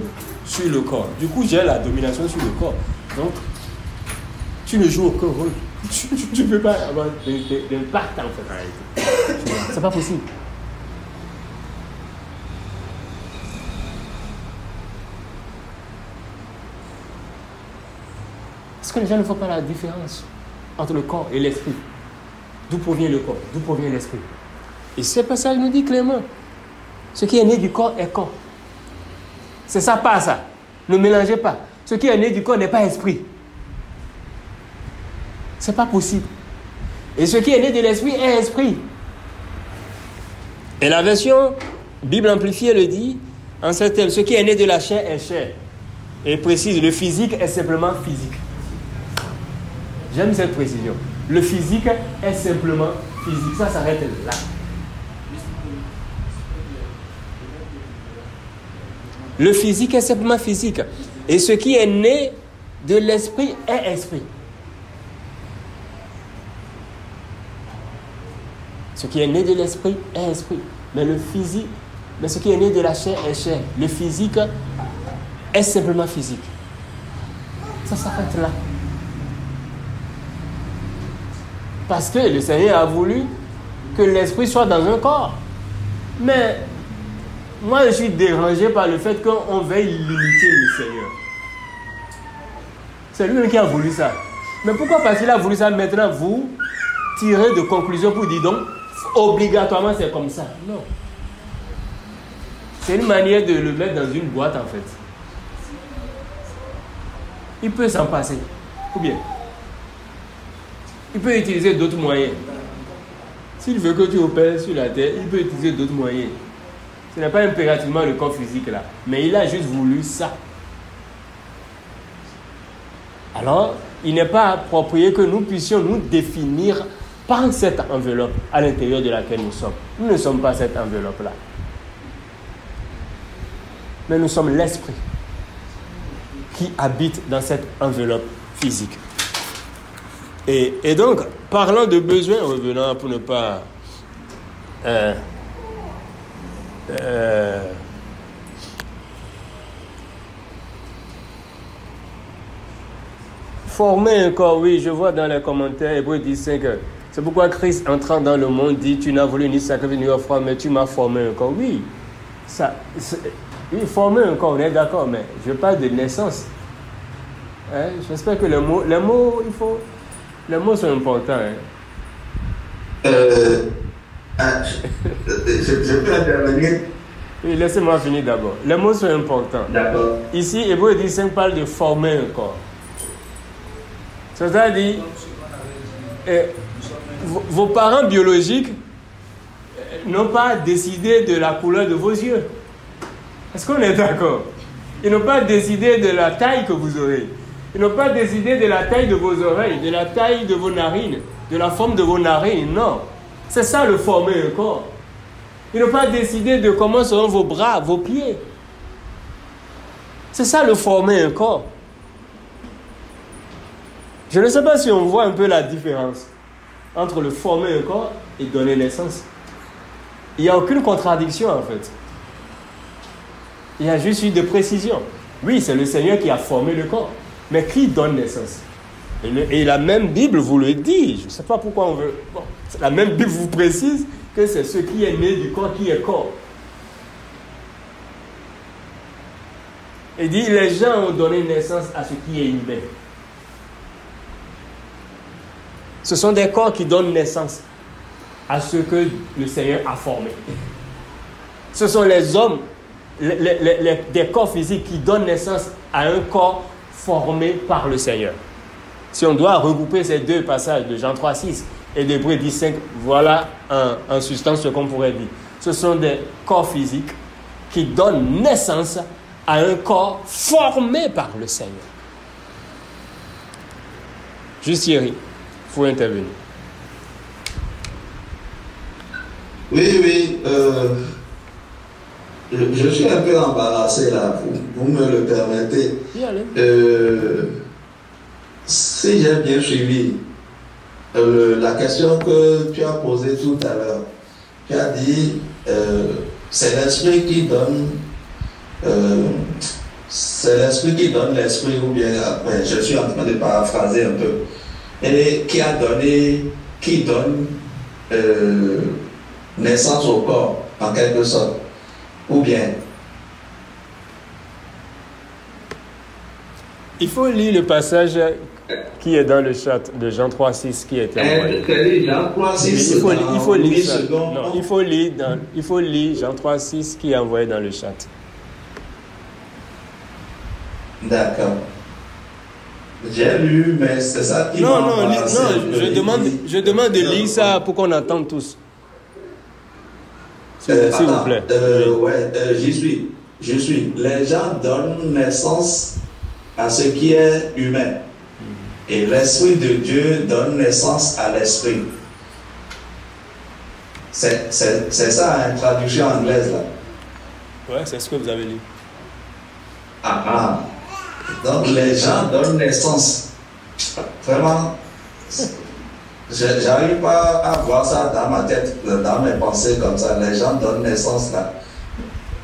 sur le corps. Du coup, j'ai la domination sur le corps. Donc, tu ne joues aucun rôle. Tu ne peux pas avoir d'impact en fait en réalité. C'est pas possible. Parce que les gens ne font pas la différence entre le corps et l'esprit. D'où provient le corps? D'où provient l'esprit? Et ce passage nous dit clairement, ce qui est né du corps est corps. C'est ça, pas ça. Ne mélangez pas. Ce qui est né du corps n'est pas esprit. C'est pas possible. Et ce qui est né de l'esprit est esprit. Et la version Bible amplifiée le dit en ces termes, ce qui est né de la chair est chair. Et précise, le physique est simplement physique. J'aime cette précision. Le physique est simplement physique. Ça s'arrête là. Le physique est simplement physique. Et ce qui est né de l'esprit est esprit. Ce qui est né de l'esprit est esprit. Mais ce qui est né de la chair est chair. Le physique est simplement physique. Ça s'arrête là. Parce que le Seigneur a voulu que l'esprit soit dans un corps. Mais moi, je suis dérangé par le fait qu'on veuille limiter le Seigneur. C'est lui-même qui a voulu ça. Mais pourquoi? Parce qu'il a voulu ça, maintenant vous tirez de conclusions pour dire donc, obligatoirement c'est comme ça. Non. C'est une manière de le mettre dans une boîte en fait. Il peut s'en passer. Ou bien, il peut utiliser d'autres moyens. S'il veut que tu opères sur la terre, il peut utiliser d'autres moyens. Ce n'est pas impérativement le corps physique là. Mais il a juste voulu ça. Alors, il n'est pas approprié que nous puissions nous définir par cette enveloppe à l'intérieur de laquelle nous sommes. Nous ne sommes pas cette enveloppe-là. Mais nous sommes l'esprit qui habite dans cette enveloppe physique. Et donc, parlant de besoins, revenant pour ne pas former un corps, oui, je vois dans les commentaires, Hébreux 15, c'est pourquoi Christ entrant dans le monde dit, tu n'as voulu ni sacrifice ni offrande, mais tu m'as formé un corps. Oui, former un corps, on est d'accord, mais je parle de naissance. Hein? J'espère que les mots sont importants. Hein? Je peux intervenir? Oui, laissez-moi finir d'abord. Les mots sont importants. D'accord. Ici, Hébreux 15 parle de former un corps. C'est-à-dire, vos parents biologiques n'ont pas décidé de la couleur de vos yeux. Est-ce qu'on est d'accord? Ils n'ont pas décidé de la taille que vous aurez. Ils n'ont pas décidé de la taille de vos oreilles, de la taille de vos narines, de la forme de vos narines. Non. C'est ça le former un corps. Ils n'ont pas décidé de comment seront vos bras, vos pieds. C'est ça le former un corps. Je ne sais pas si on voit un peu la différence entre le former un corps et donner naissance. Il n'y a aucune contradiction en fait. Il y a juste eu de précision. Oui, c'est le Seigneur qui a formé le corps. Mais qui donne naissance? Et la même Bible vous le dit. Je ne sais pas pourquoi on veut... Bon, la même Bible vous précise que c'est ce qui est né du corps qui est corps. Il dit, les gens ont donné naissance à ce qui est humain. Ce sont des corps qui donnent naissance à ce que le Seigneur a formé. Ce sont les hommes, des corps physiques qui donnent naissance à un corps formé par le Seigneur. Si on doit regrouper ces deux passages de Jean 3,6 et d'Hébreux 10,5, voilà en substance ce qu'on pourrait dire. Ce sont des corps physiques qui donnent naissance à un corps formé par le Seigneur. Juste Thierry, il faut intervenir. Oui, je suis un peu embarrassé là, vous me le permettez. Si j'ai bien suivi la question que tu as posée tout à l'heure, tu as dit c'est l'esprit qui donne l'esprit, ou bien je suis en train de paraphraser un peu, et qui donne naissance au corps en quelque sorte, ou bien il faut lire le passage qui est dans le chat de Jean 3,6 qui a été envoyé. Jean 3,6, il faut lire ça. Non, il faut lire Jean 3,6 qui est envoyé dans le chat. D'accord. J'ai lu, mais c'est ça qui Non, je demande de lire ça pour qu'on entende tous. S'il vous plaît. J'y suis. Les gens donnent naissance à ce qui est humain. Et l'Esprit de Dieu donne naissance à l'Esprit. C'est ça, une traduction anglaise, là. Ouais, c'est ce que vous avez lu. Donc, les gens donnent naissance. Vraiment, j'arrive pas à voir ça dans ma tête, dans mes pensées comme ça. Les gens donnent naissance, là.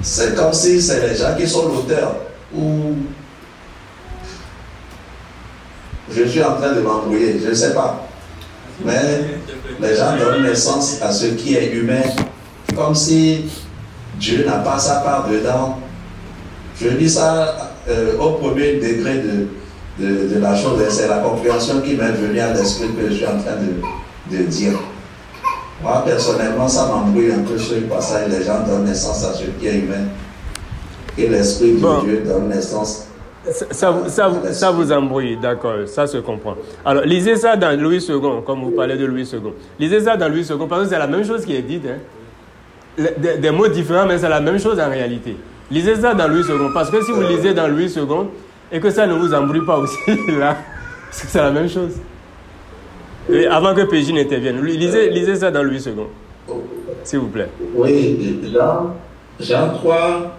C'est comme si c'est les gens qui sont l'auteur. Ou... Je suis en train de m'embrouiller, je ne sais pas. Mais les gens donnent naissance à ce qui est humain, comme si Dieu n'a pas sa part dedans. Je dis ça au premier degré de la chose, et c'est la compréhension qui m'est venue à l'esprit que je suis en train de dire. Moi, personnellement, ça m'embrouille un peu sur le passage. Les gens donnent naissance à ce qui est humain, et l'Esprit de Dieu donne naissance. Ça vous embrouille, d'accord, ça se comprend. Alors, lisez ça dans Louis II, comme vous parlez de Louis II. Lisez ça dans Louis II, parce que c'est la même chose qui est dite. Hein. Des mots différents, mais c'est la même chose en réalité. Lisez ça dans Louis II, parce que si vous lisez dans Louis II, et que ça ne vous embrouille pas aussi, là, C'est la même chose. Et avant que PJ n'intervienne, lisez ça dans 8 secondes. S'il vous plaît. Oui, Jean 3.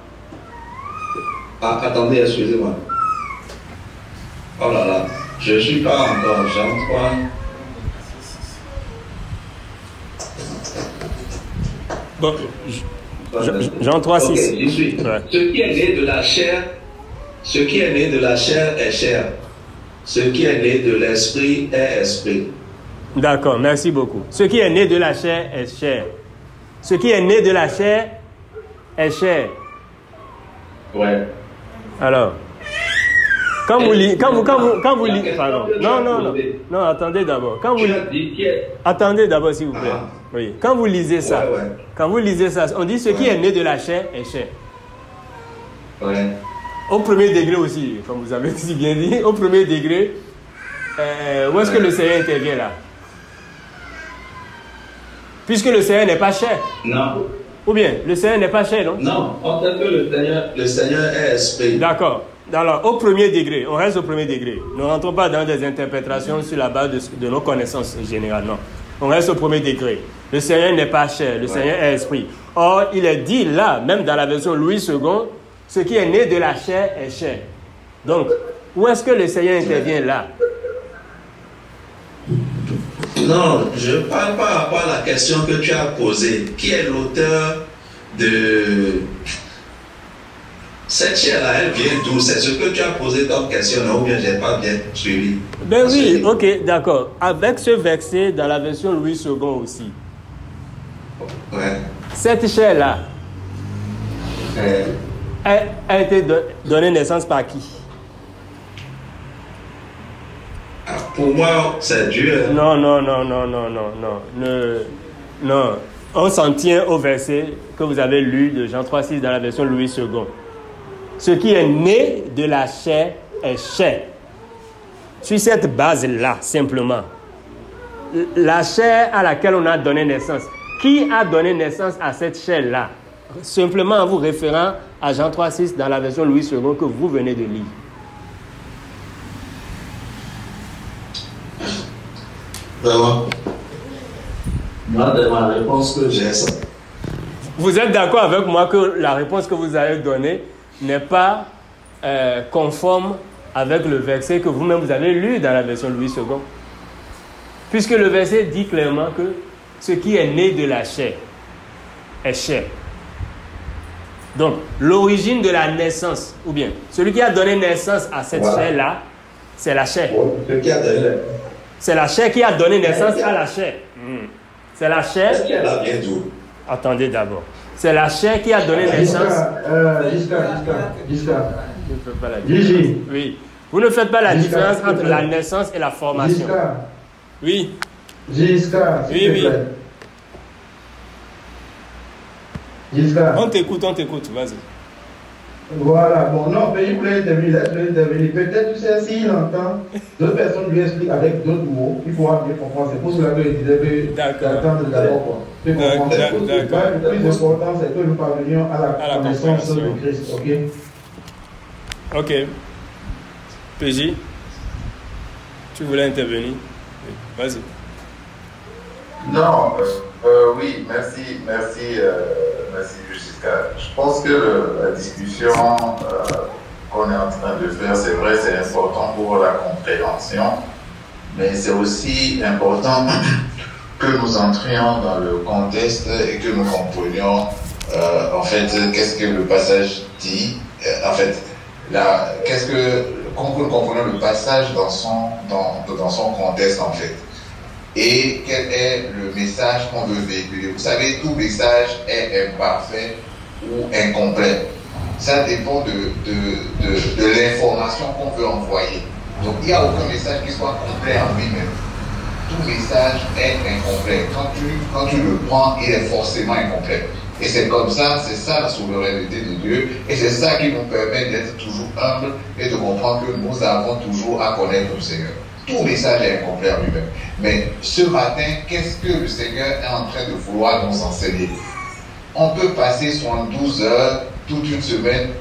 Ah, attendez, excusez-moi. Oh là là, je ne suis pas encore Jean 3. Bon, Jean 3, 6. Okay, j'y suis. Ouais. Ce qui est né de la chair est chair. Ce qui est né de l'esprit est esprit. D'accord, merci beaucoup. Ce qui est né de la chair est chair. Ce qui est né de la chair est chair. Ouais. Alors, quand vous lisez, pardon, non, attendez d'abord. Attendez d'abord, s'il vous plaît. Oui, quand vous lisez ça, on dit ce qui est né de la chair est chair. Ouais. Au premier degré aussi, comme vous avez si bien dit, au premier degré, où est-ce que le Seigneur intervient là? Puisque le Seigneur n'est pas chair. Non. Ou bien, le Seigneur n'est pas chair, non? Non, on dit que le Seigneur est esprit. D'accord. Alors, au premier degré, on reste au premier degré. Ne rentrons pas dans des interprétations sur la base de nos connaissances générales, non. On reste au premier degré. Le Seigneur n'est pas chair, le Seigneur est esprit. Or, il est dit là, même dans la version Louis II, ce qui est né de la chair est chair. Donc, où est-ce que le Seigneur intervient là? Non, je ne parle pas par rapport à la question que tu as posée. Qui est l'auteur de cette chair-là? Elle vient d'où? C'est ce que tu as posé comme question, non? Ou bien je n'ai pas bien suivi? Ben oui, ok, d'accord. Avec ce verset dans la version Louis II aussi. Ouais. Cette chair-là a été donnée naissance par qui? Pour moi, c'est Dieu. Non. On s'en tient au verset que vous avez lu de Jean 3,6 dans la version Louis II. Ce qui est né de la chair est chair. Sur cette base-là, simplement, la chair à laquelle on a donné naissance, qui a donné naissance à cette chair-là? Simplement en vous référant à Jean 3,6 dans la version Louis II que vous venez de lire. Vraiment. Moi, de ma réponse que j'ai ça. Vous êtes d'accord avec moi que la réponse que vous avez donnée n'est pas conforme avec le verset que vous-même vous avez lu dans la version Louis II? Puisque le verset dit clairement que ce qui est né de la chair est chair. Donc, l'origine de la naissance, ou bien celui qui a donné naissance à cette chair-là, c'est la chair. C'est la chair qui a donné naissance à la chair. C'est la chair. Est-ce qu'elle a bien d'où? Attendez d'abord. C'est la chair qui a donné naissance. Jusqu'à. Oui. Vous ne faites pas la différence entre la naissance et la formation. Oui. Oui. On t'écoute, vas-y. Voilà, bon, non, mais il voulait intervenir. Peut-être, tu sais, s'il entend, d'autres personnes lui expliquent avec d'autres mots, il pourra bien comprendre. C'est pour cela que je disais que d'attendre d'abord, quoi. Tu comprends? D'accord. Le plus important, c'est que nous parvenions à la connaissance de Christ, ok? Ok. PJ, tu voulais intervenir? Vas-y. Non, oui, merci, Jusqu'à. Je pense que la discussion qu'on est en train de faire, c'est vrai, c'est important pour la compréhension, mais c'est aussi important que nous entrions dans le contexte et que nous comprenions, en fait, qu'est-ce que le passage dit, en fait, qu'on comprenions le passage dans son contexte, en fait. Et quel est le message qu'on veut véhiculer? Vous savez, tout message est imparfait ou incomplet. Ça dépend de l'information qu'on veut envoyer. Donc, il n'y a aucun message qui soit complet en lui-même. Tout message est incomplet. Quand tu le prends, il est forcément incomplet. Et c'est comme ça, c'est ça la souveraineté de Dieu. Et c'est ça qui nous permet d'être toujours humbles et de comprendre que nous avons toujours à connaître le Seigneur. Tout message est incomplet en lui-même. Mais ce matin, qu'est-ce que le Seigneur est en train de vouloir nous enseigner? On peut passer 72 heures, toute une semaine,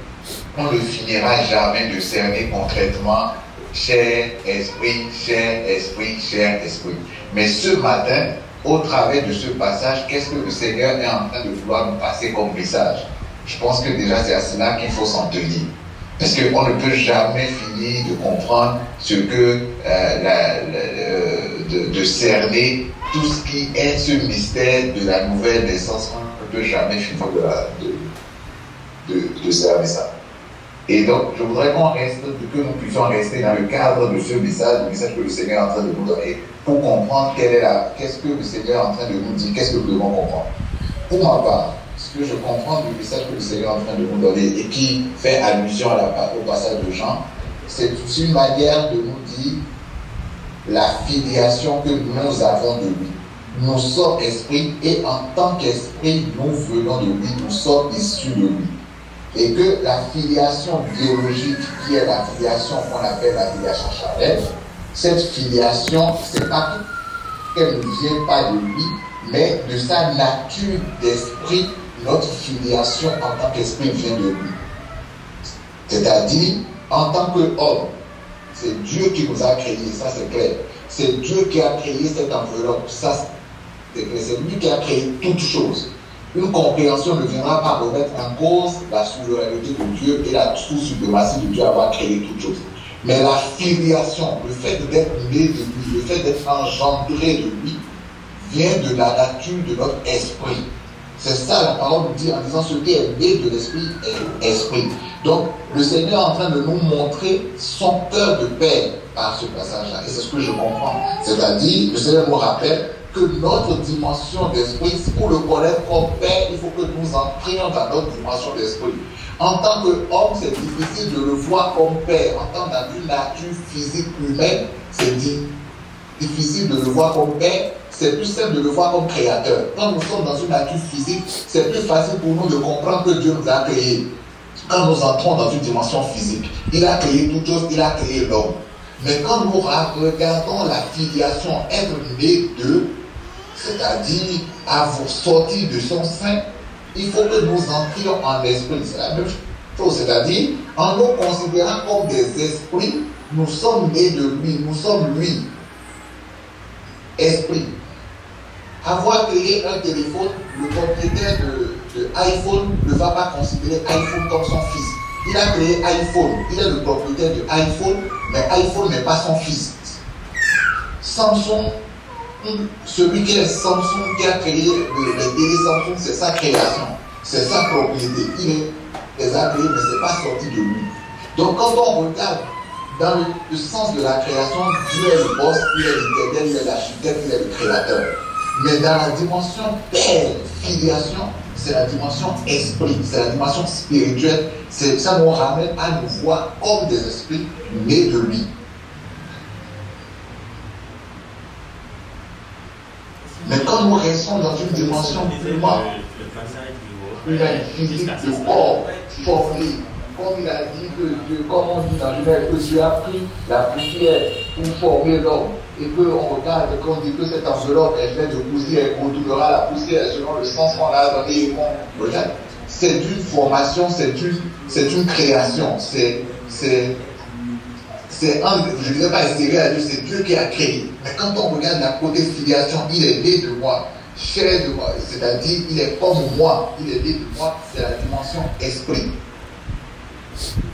on ne finira jamais de cerner concrètement chair, esprit, chair, esprit, chair, esprit. Mais ce matin, au travers de ce passage, qu'est-ce que le Seigneur est en train de vouloir nous passer comme message? Je pense que déjà c'est à cela qu'il faut s'en tenir. Parce qu'on ne peut jamais finir de comprendre ce que, de cerner tout ce qui est ce mystère de la nouvelle naissance. On ne peut jamais finir de cerner ça. Et donc, je voudrais que nous puissions rester dans le cadre de ce message, le message que le Seigneur est en train de nous donner, pour comprendre qu'est-ce que le Seigneur est en train de nous dire, qu'est-ce que nous devons comprendre. Pour ma part, ce que je comprends du message que le Seigneur est en train de nous donner et qui fait allusion au passage de Jean, c'est une manière de nous dire la filiation que nous avons de lui. Nous sommes esprits et en tant qu'esprit, nous venons de lui, nous sommes issus de lui. Et que la filiation biologique, qui est la filiation qu'on appelle la filiation charnelle, cette filiation, c'est pas qu'elle ne vient pas de lui, mais de sa nature d'esprit, notre filiation en tant qu'esprit vient de lui. C'est-à-dire, en tant qu'homme, c'est Dieu qui nous a créés, ça c'est clair. C'est Dieu qui a créé cette enveloppe, ça c'est clair. C'est lui qui a créé toutes choses. Une compréhension ne viendra pas remettre en cause la souveraineté de Dieu et la sous-suprématie de Dieu à avoir créé toutes choses. Mais la filiation, le fait d'être né de lui, le fait d'être engendré de lui, vient de la nature de notre esprit. C'est ça la parole nous dit en disant ce qui est né de l'esprit est esprit. Donc le Seigneur est en train de nous montrer son cœur de père par ce passage-là. Et c'est ce que je comprends. C'est-à-dire, le Seigneur nous rappelle que notre dimension d'esprit, pour le connaître comme père, il faut que nous entrions dans notre dimension d'esprit. En tant qu'homme, c'est difficile de le voir comme père. En tant dans une nature physique humaine, c'est difficile de le voir comme père. C'est plus simple de le voir comme créateur. Quand nous sommes dans une nature physique, c'est plus facile pour nous de comprendre que Dieu nous a créés. Quand nous entrons dans une dimension physique, il a créé toutes choses, il a créé l'homme. Mais quand nous regardons la filiation, être né d'eux, c'est-à-dire avoir sorti de son sein, il faut que nous entrions en esprit. C'est la même chose, c'est-à-dire en nous considérant comme des esprits, nous sommes nés de lui, nous sommes lui. Esprit. Avoir créé un téléphone, le propriétaire de iPhone ne va pas considérer iPhone comme son fils. Il a créé iPhone, il est le propriétaire de iPhone, mais iPhone n'est pas son fils. Samsung, celui qui est Samsung, qui a créé les télé Samsung, c'est sa création, c'est sa propriété. Il les a créés, mais ce n'est pas sorti de lui. Donc quand on regarde dans le sens de la création, Dieu est le boss, il est l'éternel, il est l'architecte, il est le créateur. Mais dans la dimension père, filiation, c'est la dimension esprit, c'est la dimension spirituelle. Ça nous ramène à nous voir comme des esprits nés de lui. Mais quand nous restons dans une dimension humaine, physique, de corps formé, comme il a dit que Dieu, comme on dit dans Genèse, que Dieu a pris la poussière pour former l'homme, et qu'on regarde et qu'on dit que cette enveloppe est faite de poussière, qu'on retournera la poussière selon le sens qu'on a donné et qu'on regarde. C'est une formation, c'est une création, je ne vais pas essayer à dire, c'est Dieu qui a créé. Mais quand on regarde la côté filiation, il est né de moi, chair de moi, c'est-à-dire il est comme moi, il est né de moi, c'est la dimension esprit.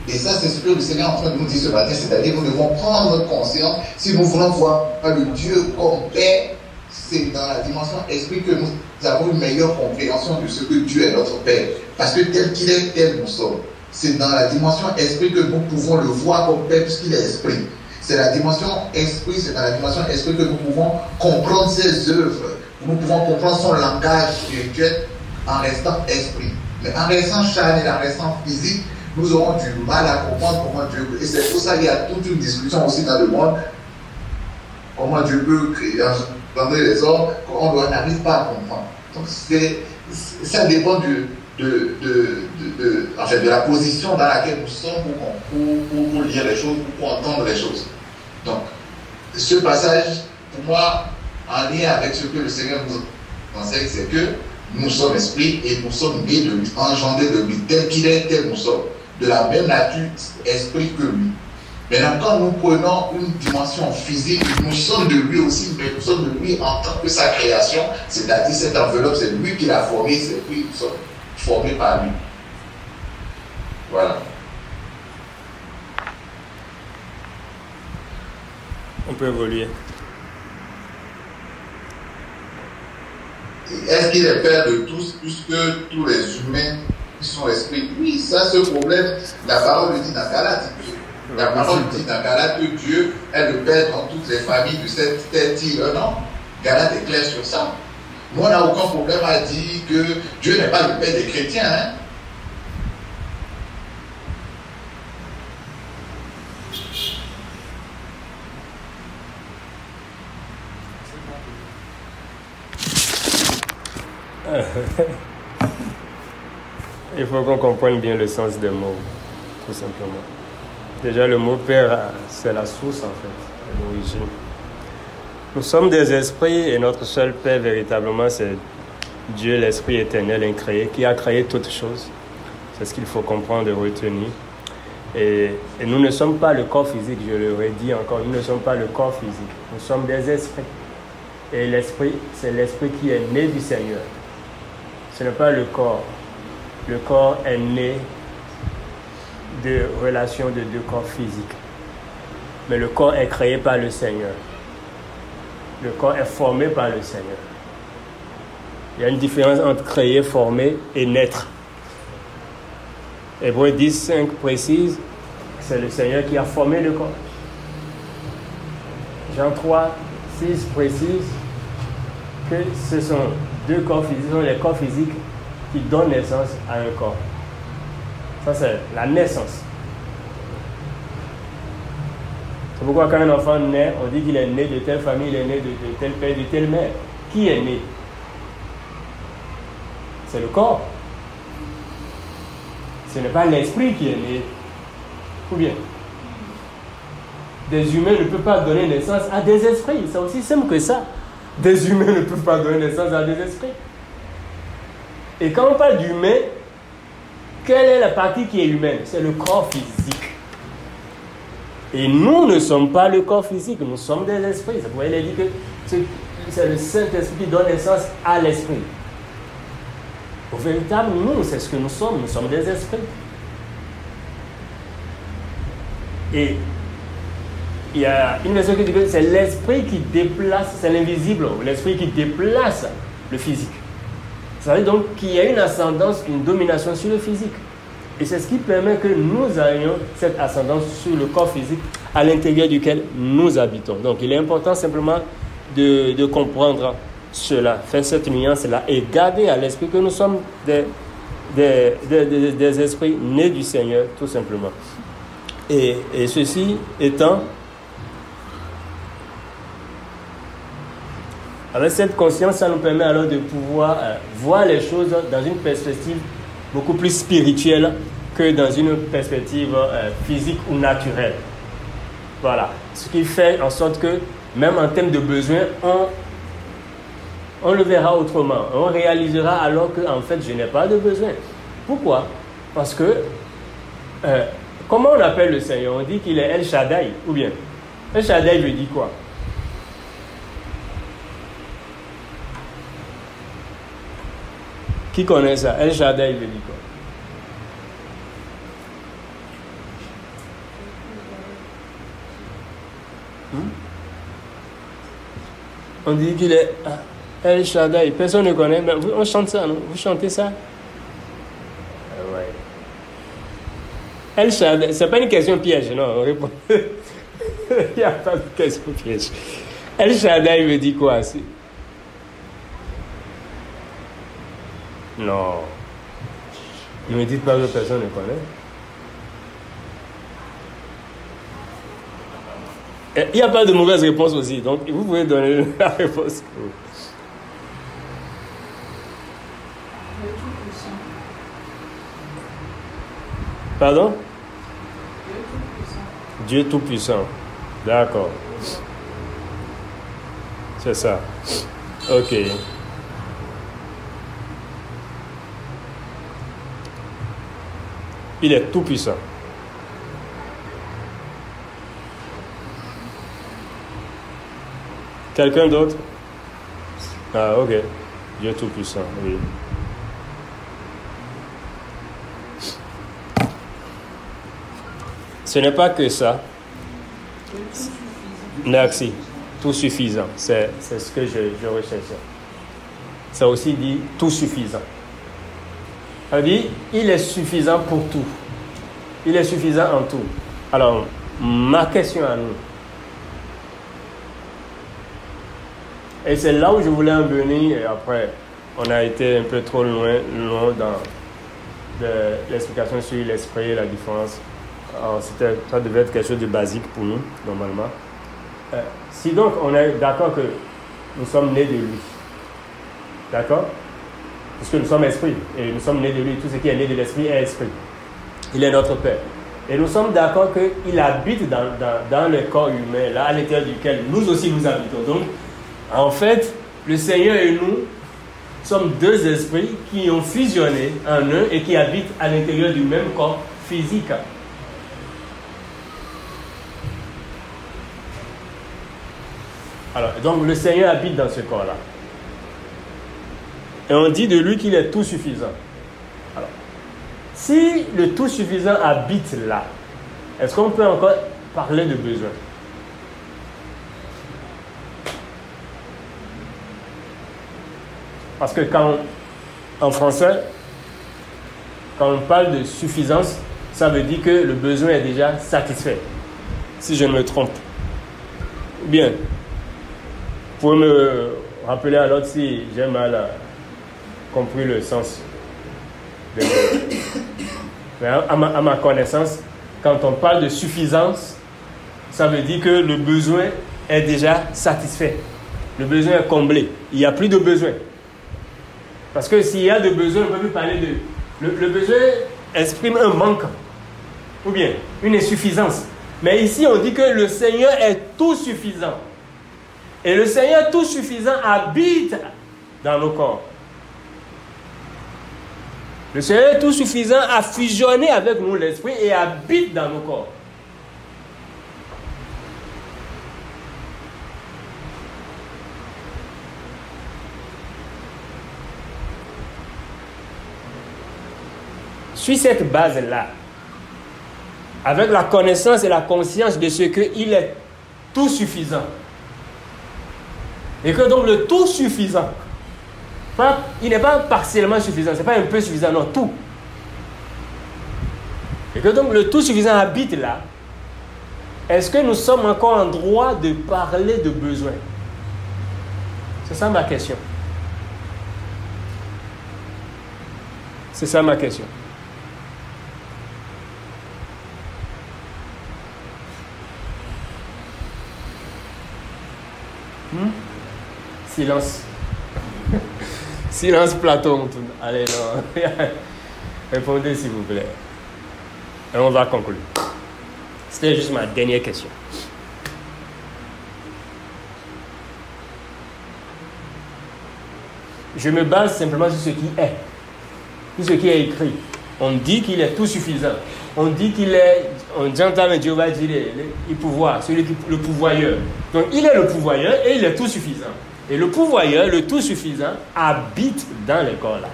Et ça, c'est ce que le Seigneur est en train de nous dire ce matin, c'est-à-dire nous devons prendre notre conscience, si nous voulons voir le Dieu comme Père, c'est dans la dimension esprit que nous avons une meilleure compréhension de ce que Dieu est notre Père. Parce que tel qu'il est, tel nous sommes. C'est dans la dimension esprit que nous pouvons le voir comme Père, puisqu'il est esprit. C'est la dimension esprit, c'est dans la dimension esprit que nous pouvons comprendre ses œuvres. Nous pouvons comprendre son langage spirituel en restant esprit. Mais en restant charnel, en restant physique, nous aurons du mal à comprendre comment Dieu peut. Et c'est pour ça qu'il y a toute une discussion aussi dans le monde. Comment Dieu peut créer, engendrer les hommes, on n'arrive pas à comprendre. Donc ça dépend en fait, de la position dans laquelle nous sommes pour lire les choses, pour entendre les choses. Donc, ce passage, pour moi, en lien avec ce que le Seigneur nous enseigne, c'est que nous sommes esprits et nous sommes nés de lui, engendrés de lui, tel qu'il est, tel nous sommes. De la même nature, esprit que lui. Maintenant, quand nous prenons une dimension physique, nous sommes de lui aussi, mais nous sommes de lui en tant que sa création, c'est-à-dire cette enveloppe, c'est lui qui l'a formée, c'est lui qui sommes formés par lui. Voilà. On peut évoluer. Est-ce qu'il est père de tous, puisque tous les humains sont esprits? Oui, ça, ce problème, la parole le dit dans Galates. La parole dit dans Galates que Dieu est le père dans toutes les familles de cette terre. Non, Galates est clair sur ça. Nous, on n'a aucun problème à dire que Dieu n'est pas le père des chrétiens. Hein? Il faut qu'on comprenne bien le sens des mots, tout simplement. Déjà, le mot père, c'est la source, en fait, l'origine. Nous sommes des esprits et notre seul père, véritablement, c'est Dieu, l'Esprit éternel, incréé, qui a créé toutes choses. C'est ce qu'il faut comprendre et retenir. Et nous ne sommes pas le corps physique, je le redis encore, nous ne sommes pas le corps physique. Nous sommes des esprits. Et l'esprit, c'est l'esprit qui est né du Seigneur. Ce n'est pas le corps. Le corps est né de relations de deux corps physiques. Mais le corps est créé par le Seigneur. Le corps est formé par le Seigneur. Il y a une différence entre créer, former et naître. Hébreux 10:5 précise, c'est le Seigneur qui a formé le corps. Jean 3:6 précise que ce sont deux corps physiques, ce sont les corps physiques qui donnent naissance à un corps. Ça, c'est la naissance. C'est pourquoi quand un enfant naît, on dit qu'il est né de telle famille, il est né de tel père, de telle mère. Qui est né? C'est le corps. Ce n'est pas l'esprit qui est né. Ou bien, des humains ne peuvent pas donner naissance à des esprits. C'est aussi simple que ça. Des humains ne peuvent pas donner naissance à des esprits. Et quand on parle d'humain, quelle est la partie qui est humaine? C'est le corps physique. Et nous ne sommes pas le corps physique, nous sommes des esprits. Vous voyez, il dit que c'est le Saint-Esprit qui donne naissance à l'esprit. Au véritable, nous, c'est ce que nous sommes des esprits. Et il y a une version qui dit que c'est l'esprit qui déplace, c'est l'invisible, l'esprit qui déplace le physique. Ça veut dire donc qu'il y a une ascendance, une domination sur le physique. Et c'est ce qui permet que nous ayons cette ascendance sur le corps physique à l'intérieur duquel nous habitons. Donc il est important simplement de comprendre cela, faire cette nuance-là et garder à l'esprit que nous sommes des esprits nés du Seigneur, tout simplement. Et ceci étant, avec cette conscience, ça nous permet alors de pouvoir voir les choses dans une perspective beaucoup plus spirituelle que dans une perspective physique ou naturelle. Voilà. Ce qui fait en sorte que, même en termes de besoins, on le verra autrement. On réalisera alors qu'en fait, je n'ai pas de besoin. Pourquoi? Parce que, comment on appelle le Seigneur? On dit qu'il est El Shaddai, ou bien? El Shaddai veut dire quoi? Qui connaît ça? El Shaddai veut dire quoi? On dit qu'il est El Shaddai. Personne ne connaît, mais on chante ça, non? Vous chantez ça? Ouais. El Shaddai, c'est pas une question piège, non? On répond. Il n'y a pas de question piège. El Shaddai veut dire quoi? Non. Ne me dites pas que personne ne connaît. Il n'y a pas de mauvaise réponse aussi, donc vous pouvez donner la réponse. Pardon? Dieu Tout-Puissant. D'accord. C'est ça. Ok. Il est tout-puissant. Quelqu'un d'autre? Ah, ok. Dieu Tout-Puissant, oui. Ce n'est pas que ça. Merci. Tout suffisant. C'est ce que je recherchais. Ça aussi dit tout suffisant. Ça veut dire, il est suffisant pour tout. Il est suffisant en tout. Alors, ma question à nous. Et c'est là où je voulais en venir, et après, on a été un peu trop loin dans l'explication sur l'esprit et la différence. Alors, ça devait être quelque chose de basique pour nous, normalement. Si donc on est d'accord que nous sommes nés de lui, d'accord? Puisque nous sommes esprit, et nous sommes nés de lui, tout ce qui est né de l'esprit est esprit. Il est notre Père. Et nous sommes d'accord qu'il habite dans le corps humain, là, à l'intérieur duquel nous aussi nous habitons. Donc, en fait, le Seigneur et nous sommes deux esprits qui ont fusionné en un et qui habitent à l'intérieur du même corps physique. Alors, donc le Seigneur habite dans ce corps-là. Et on dit de lui qu'il est tout suffisant. Alors, si le tout suffisant habite là, est-ce qu'on peut encore parler de besoin? Parce que en français, quand on parle de suffisance, ça veut dire que le besoin est déjà satisfait. Si je ne me trompe. Bien. Vous pouvez me rappeler à l'autre si j'ai mal compris le sens des mots. Mais à ma connaissance, quand on parle de suffisance, ça veut dire que le besoin est déjà satisfait. Le besoin est comblé. Il n'y a plus de besoin. Parce que s'il y a de besoin, on ne peut plus parler de... Le besoin exprime un manque. Ou bien une insuffisance. Mais ici, on dit que le Seigneur est tout suffisant. Et le Seigneur tout suffisant habite dans nos corps. Le Seigneur tout suffisant a fusionné avec nous l'esprit et habite dans nos corps. Sur cette base-là, avec la connaissance et la conscience de ce qu'il est tout suffisant, et que donc le tout suffisant, il n'est pas partiellement suffisant, ce n'est pas un peu suffisant, non, tout. Et que donc le tout suffisant habite là, est-ce que nous sommes encore en droit de parler de besoin? C'est ça ma question. C'est ça ma question. Silence. Silence Platon. Allez, non. Répondez s'il vous plaît. Et on va conclure. C'était juste ma dernière question. Je me base simplement sur ce qui est. Sur ce qui est écrit. On dit qu'il est tout suffisant. On dit qu'il est, j'entends Jéhovah dire le pouvoir, celui qui le pourvoyeur. Donc il est le pourvoyeur et il est tout suffisant. Et le pourvoyeur, le tout suffisant, habite dans les corps là.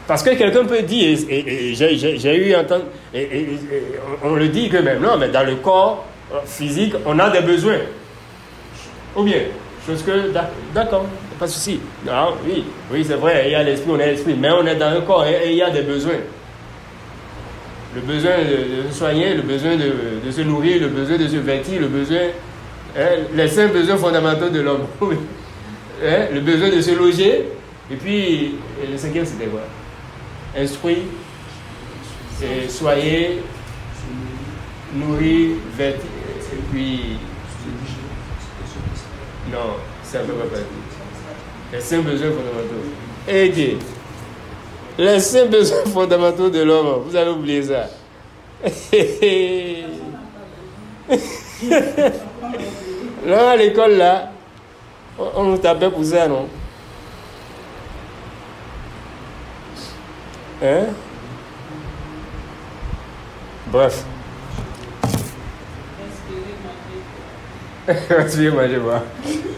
Parce que quelqu'un peut dire, et j'ai eu entendu, on le dit que même, non, mais dans le corps physique, on a des besoins. Ou bien, chose que, d'accord, pas de souci. Non, oui, c'est vrai, il y a l'esprit, on est l'esprit, mais on est dans le corps et il y a des besoins. Le besoin de se soigner, le besoin de se nourrir, le besoin de se vêtir, le besoin, les 5 besoins fondamentaux de l'homme. Le besoin de se loger, et puis le 5e c'était quoi? Instruire, soyer, nourrir, vêtir, et puis... Non, ça ne peut pas être. Les 5 besoins fondamentaux. Aidez. Les 5 besoins fondamentaux de l'homme, vous avez oublié ça. Là, à l'école, là, on nous tapait pour ça, non? Hein? Suivez-moi, je vois.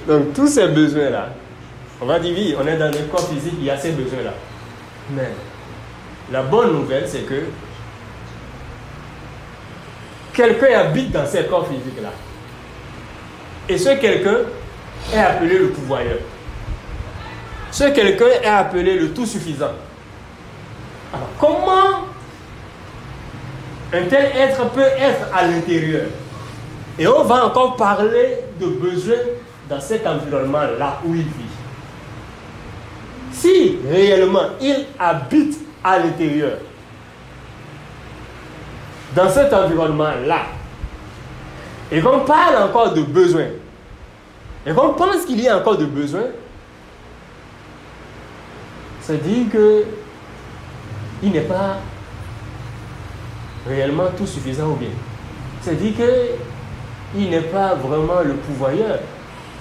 Donc, tous ces besoins-là, on va dire, oui, on est dans le corps physique, il y a ces besoins-là. Mais la bonne nouvelle, c'est que quelqu'un habite dans ces corps physiques-là. Et ce quelqu'un est appelé le pourvoyeur. Ce quelqu'un est appelé le tout suffisant. Alors, comment un tel être peut être à l'intérieur? Et on va encore parler de besoins dans cet environnement-là où il vit. Si réellement il habite à l'intérieur, dans cet environnement-là, et qu'on parle encore de besoins, et qu'on pense qu'il y a encore de besoins, ça dit que il n'est pas réellement tout suffisant ou bien. Ça dit que il n'est pas vraiment le pourvoyeur.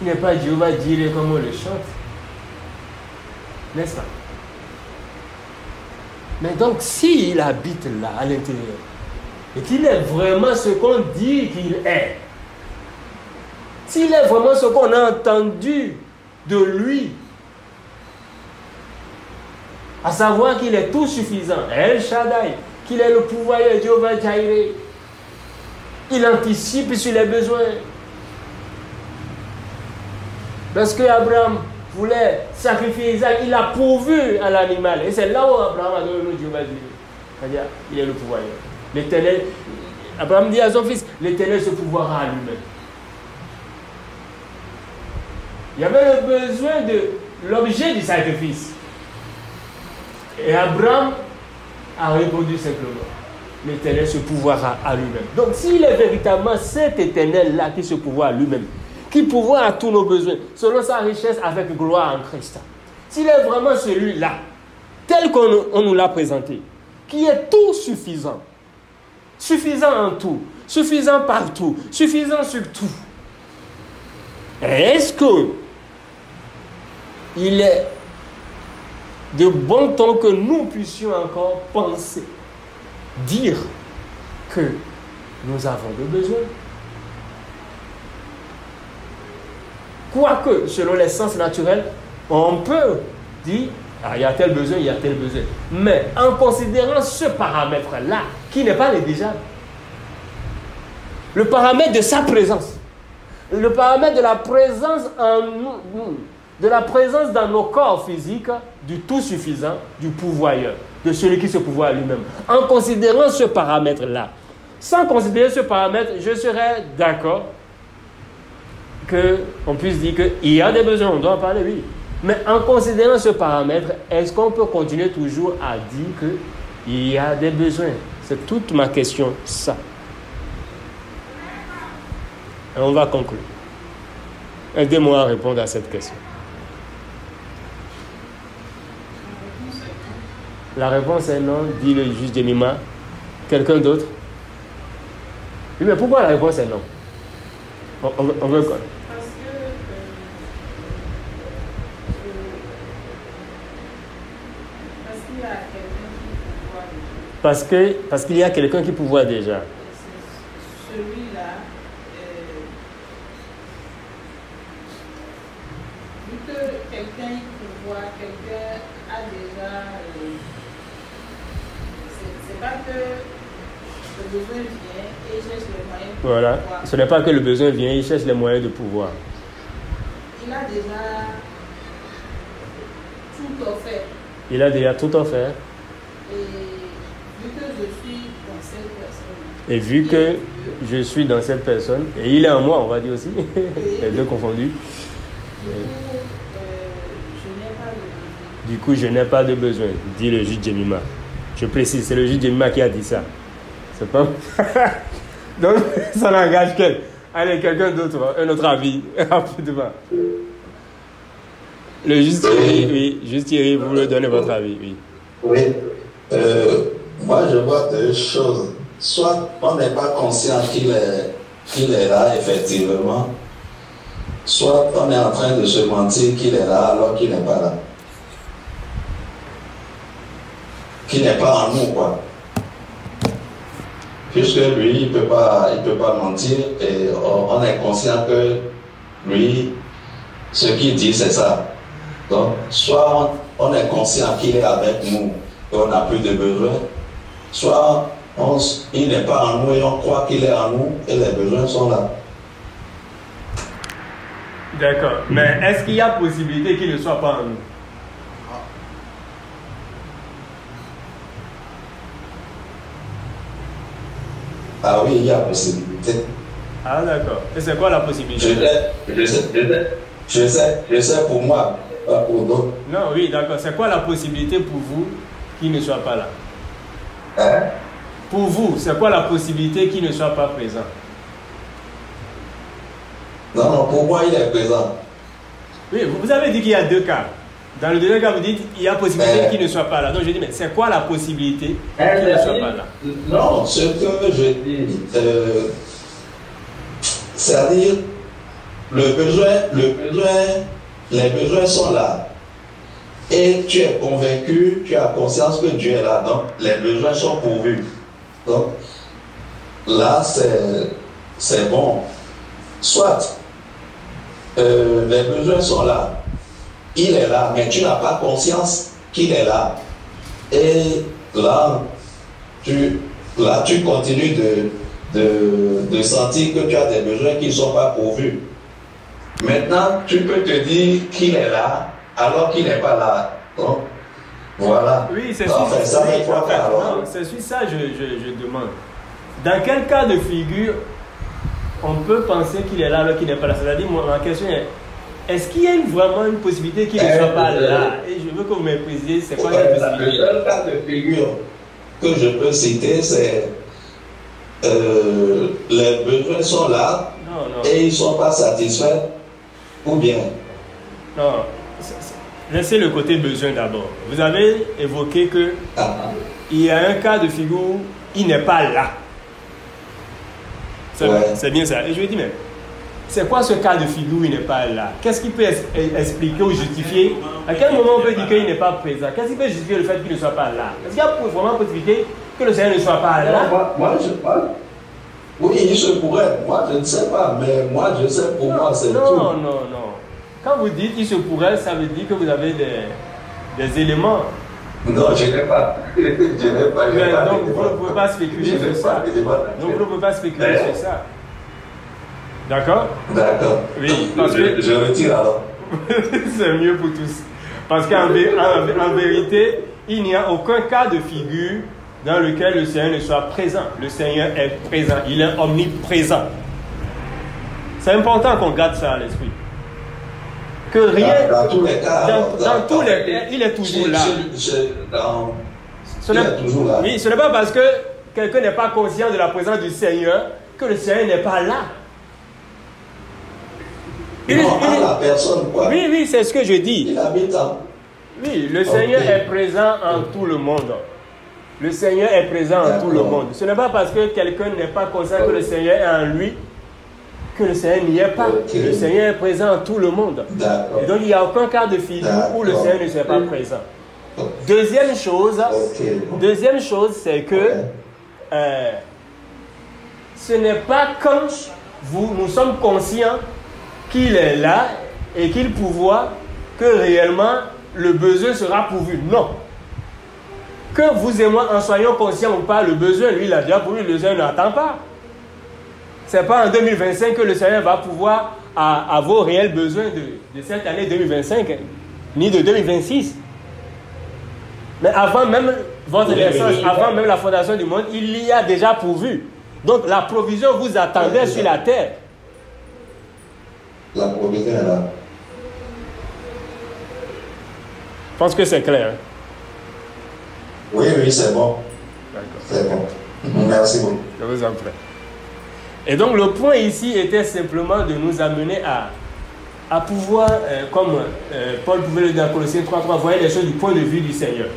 Il n'est pas Jéhovah Jireh comme on le chante. N'est-ce pas? Mais donc, s'il habite là, à l'intérieur, et qu'il est vraiment ce qu'on dit qu'il est, s'il est vraiment ce qu'on a entendu de lui, à savoir qu'il est tout suffisant, El Shaddai, qu'il est le pourvoyeur, Jéhovah Jireh, il anticipe sur les besoins. Lorsque Abraham voulait sacrifier Isaac, il a pourvu à l'animal. Et c'est là où Abraham a donné le Jéhovah Jireh. C'est-à-dire, il est le pourvoyeur. L'Éternel, Abraham dit à son fils, l'Éternel se pourvoira à lui-même. Il y avait le besoin de l'objet du sacrifice. Et Abraham a répondu simplement, l'Éternel se pourvoira à lui-même. Donc s'il est véritablement cet Éternel-là qui se pourvoit à lui-même, qui pourvoit à tous nos besoins, selon sa richesse avec gloire en Christ, s'il est vraiment celui-là, tel qu'on nous l'a présenté, qui est tout suffisant, suffisant en tout, suffisant partout, suffisant sur tout, est-ce que il est de bon ton que nous puissions encore penser, dire que nous avons des besoins? Quoique, selon les sens naturels, on peut dire, ah, il y a tel besoin, il y a tel besoin. Mais en considérant ce paramètre-là, qui n'est pas négligeable, le paramètre de sa présence, le paramètre de la présence en nous, de la présence dans nos corps physiques, du tout suffisant, du pourvoyeur, de celui qui se pourvoit à lui-même. En considérant ce paramètre-là, sans considérer ce paramètre, je serais d'accord qu'on puisse dire qu'il y a des besoins, on doit en parler, oui. Mais en considérant ce paramètre, est-ce qu'on peut continuer toujours à dire qu'il y a des besoins? C'est toute ma question, ça. Et on va conclure. Aidez-moi à répondre à cette question. La réponse est non, dit le juge Jemima. Quelqu'un d'autre? Oui, mais pourquoi la réponse est non? On veut quoi? Parce qu'il y a quelqu'un qui pourvoit déjà. Celui-là, vu que quelqu'un pourvoit, quelqu'un a déjà. C'est pas que le besoin vient et il cherche les moyens de voilà. pouvoir. Ce n'est pas que le besoin vient, il cherche les moyens de pouvoir. Il a déjà tout offert. Il a déjà tout offert. Et vu que je suis dans cette personne. Et vu que je suis dans cette personne, et il est en moi, on va dire aussi, les deux confondus. Du coup, je n'ai pas de besoin, dit le juge Jemima. Je précise, c'est le juge Jemima qui a dit ça. C'est pas. Donc, ça n'engage qu'elle. Allez, quelqu'un d'autre, un autre avis, rapidement. Le juge Thierry, oui, juge Thierry, vous voulez donner votre avis, oui. Oui. Moi, je vois deux choses. Soit on n'est pas conscient qu'il est là, effectivement. Soit on est en train de se mentir qu'il est là alors qu'il n'est pas là. Qu'il n'est pas en nous, quoi. puisque lui, il peut pas mentir et on est conscient que lui, ce qu'il dit, c'est ça. Donc, soit on est conscient qu'il est avec nous et on n'a plus de besoin, soit il n'est pas en nous et on croit qu'il est en nous et les besoins sont là. D'accord. Mais est-ce qu'il y a possibilité qu'il ne soit pas en nous? Ah oui, il y a possibilité. Ah d'accord. Et c'est quoi la possibilité? Je sais pour moi, pas pour d'autres. Non, oui, d'accord. C'est quoi la possibilité pour vous qu'il ne soit pas là? Hein? Pour vous, c'est quoi la possibilité qu'il ne soit pas présent? Non, pour moi, il est présent. Oui, vous avez dit qu'il y a deux cas. Dans le deuxième cas, vous dites qu'il y a possibilité qu'il ne soit pas là. Donc je dis, mais c'est quoi la possibilité qu'il ne soit pas là? Non, ce que je dis, c'est-à-dire, les besoins sont là. Et tu es convaincu, tu as conscience que Dieu est là. Donc, les besoins sont pourvus. Donc, là, c'est bon. Soit, les besoins sont là. Il est là, mais tu n'as pas conscience qu'il est là. Et là, tu continues de sentir que tu as des besoins qui ne sont pas pourvus. Maintenant, tu peux te dire qu'il est là, alors qu'il n'est pas là. Donc, voilà. Oui, c'est enfin, ça. C'est ça je demande. Dans quel cas de figure on peut penser qu'il est là alors qu'il n'est pas là? C'est-à-dire, ma question est, est-ce qu'il y a vraiment une possibilité qu'il ne soit pas là? Et je veux que vous me précisiez, c'est quoi la possibilité? Le seul cas de figure que je peux citer, c'est les besoins sont là et ils ne sont pas satisfaits, ou bien? Non, laissez le côté besoin d'abord. Vous avez évoqué que il y a un cas de figure où il n'est pas là. C'est bien ça. Et je lui dis, mais c'est quoi ce cas de figure où il n'est pas là? Qu'est-ce qui peut expliquer ou justifier? À quel moment on peut dire qu'il n'est pas présent? Qu'est-ce qui peut justifier le fait qu'il ne soit pas là? Est-ce qu'il y a vraiment possibilité que le Seigneur ne soit pas là? Moi, je parle. Oui, il se pourrait. Moi, je ne sais pas. Mais moi, je sais pour moi, c'est tout. Non. Quand vous dites il se pourrait, ça veut dire que vous avez des éléments. Non, je n'ai pas. Donc, vous ne pouvez pas spéculer sur ça. Donc, vous ne pouvez pas spéculer sur ça. D'accord? D'accord. Oui, parce que... Je retire alors. C'est mieux pour tous. Parce qu'en vérité, il n'y a aucun cas de figure dans lequel le Seigneur ne soit présent. Le Seigneur est présent. Il est omniprésent. C'est important qu'on garde ça à l'esprit. Que rien... Dans tous les cas... Dans tous les cas, il est toujours là. Il est toujours là. Oui, ce n'est pas parce que quelqu'un n'est pas conscient de la présence du Seigneur que le Seigneur n'est pas là. La personne, quoi. Oui, c'est ce que je dis. Il habite en... Oui, le Seigneur est présent en tout le monde. Le Seigneur est présent en tout le monde. Ce n'est pas parce que quelqu'un n'est pas conscient que le Seigneur est en lui que le Seigneur n'y est pas. Le Seigneur est présent en tout le monde. Et donc il n'y a aucun cas de figure où le Seigneur ne soit pas présent. Deuxième chose, c'est que ce n'est pas quand nous sommes conscients qu'il est là et qu'il pourvoit que réellement le besoin sera pourvu. Non. Que vous et moi en soyons conscients ou pas, le besoin, lui, il a déjà pourvu, le Seigneur n'attend pas. Ce n'est pas en 2025 que le Seigneur va pouvoir à vos réels besoins de cette année 2025, ni de 2026. Mais avant même votre naissance, avant même la fondation du monde, il y a déjà pourvu. Donc la provision vous attendait sur la terre. La provision est là. Je pense que c'est clair. Oui, c'est bon. D'accord. C'est bon. Merci beaucoup. Je vous en prie. Et donc le point ici était simplement de nous amener à pouvoir, comme Paul pouvait le dire dans Colossiens 3:3, voir les choses du point de vue du Seigneur.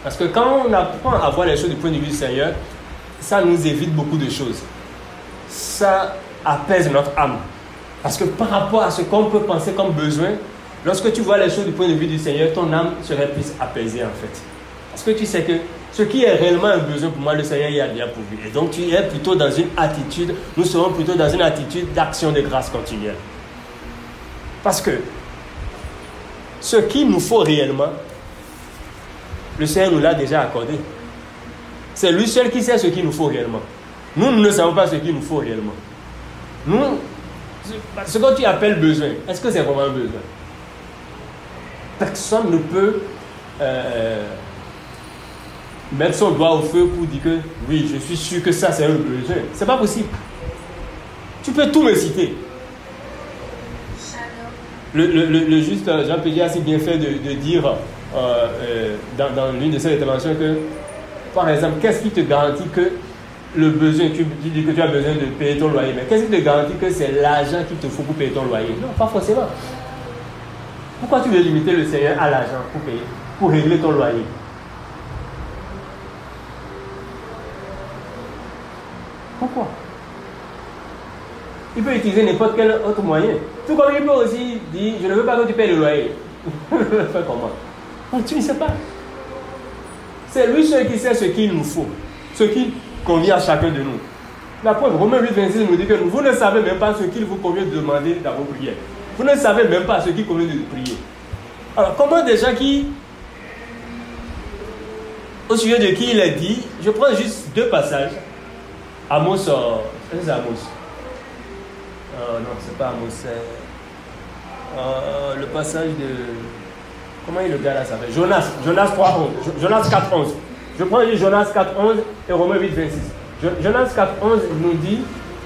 Parce que quand on apprend à voir les choses du point de vue du Seigneur, ça nous évite beaucoup de choses. Ça apaise notre âme. Parce que par rapport à ce qu'on peut penser comme besoin, lorsque tu vois les choses du point de vue du Seigneur, ton âme serait plus apaisée en fait. Parce que tu sais que ce qui est réellement un besoin pour moi, le Seigneur y a déjà pourvu. Et donc tu es plutôt dans une attitude, nous serons plutôt dans une attitude d'action de grâce continuelle. Parce que ce qu'il nous faut réellement, le Seigneur nous l'a déjà accordé. C'est lui seul qui sait ce qu'il nous faut réellement. Nous ne savons pas ce qu'il nous faut réellement. Nous, ce que tu appelles besoin, est-ce que c'est vraiment un besoin? Personne ne peut mettre son doigt au feu pour dire que oui, je suis sûr que ça c'est un besoin. C'est pas possible. Tu peux tout me citer. Le juste Jean Pédier a si bien fait de dire dans l'une de ses interventions que, par exemple, qu'est-ce qui te garantit que le besoin, tu dis que tu as besoin de payer ton loyer, mais qu'est-ce qui te garantit que c'est l'argent qu'il te faut pour payer ton loyer? Non, pas forcément. Pourquoi tu veux limiter le Seigneur à l'argent pour payer, pour régler ton loyer? Pourquoi? Il peut utiliser n'importe quel autre moyen. Tout comme il peut aussi dire, je ne veux pas que tu payes le loyer. Faire comment? Tu ne sais pas. C'est lui seul qui sait ce qu'il nous faut, ce qui convient à chacun de nous. La preuve, Romains 8:26 nous dit que vous ne savez même pas ce qu'il vous convient de demander dans vos prières. Vous ne savez même pas ce qu'il convient de prier. Alors, comment des gens qui, au sujet de qui il est dit, je prends juste 2 passages. Amos, c'est Amos. Non, c'est pas Amos, c'est le passage de... Comment le gars là s'appelle? Jonas 3:11. Jonas 4:11. Je prends Jonas 4:11 et Romains 8:26. Jonas 4:11 nous dit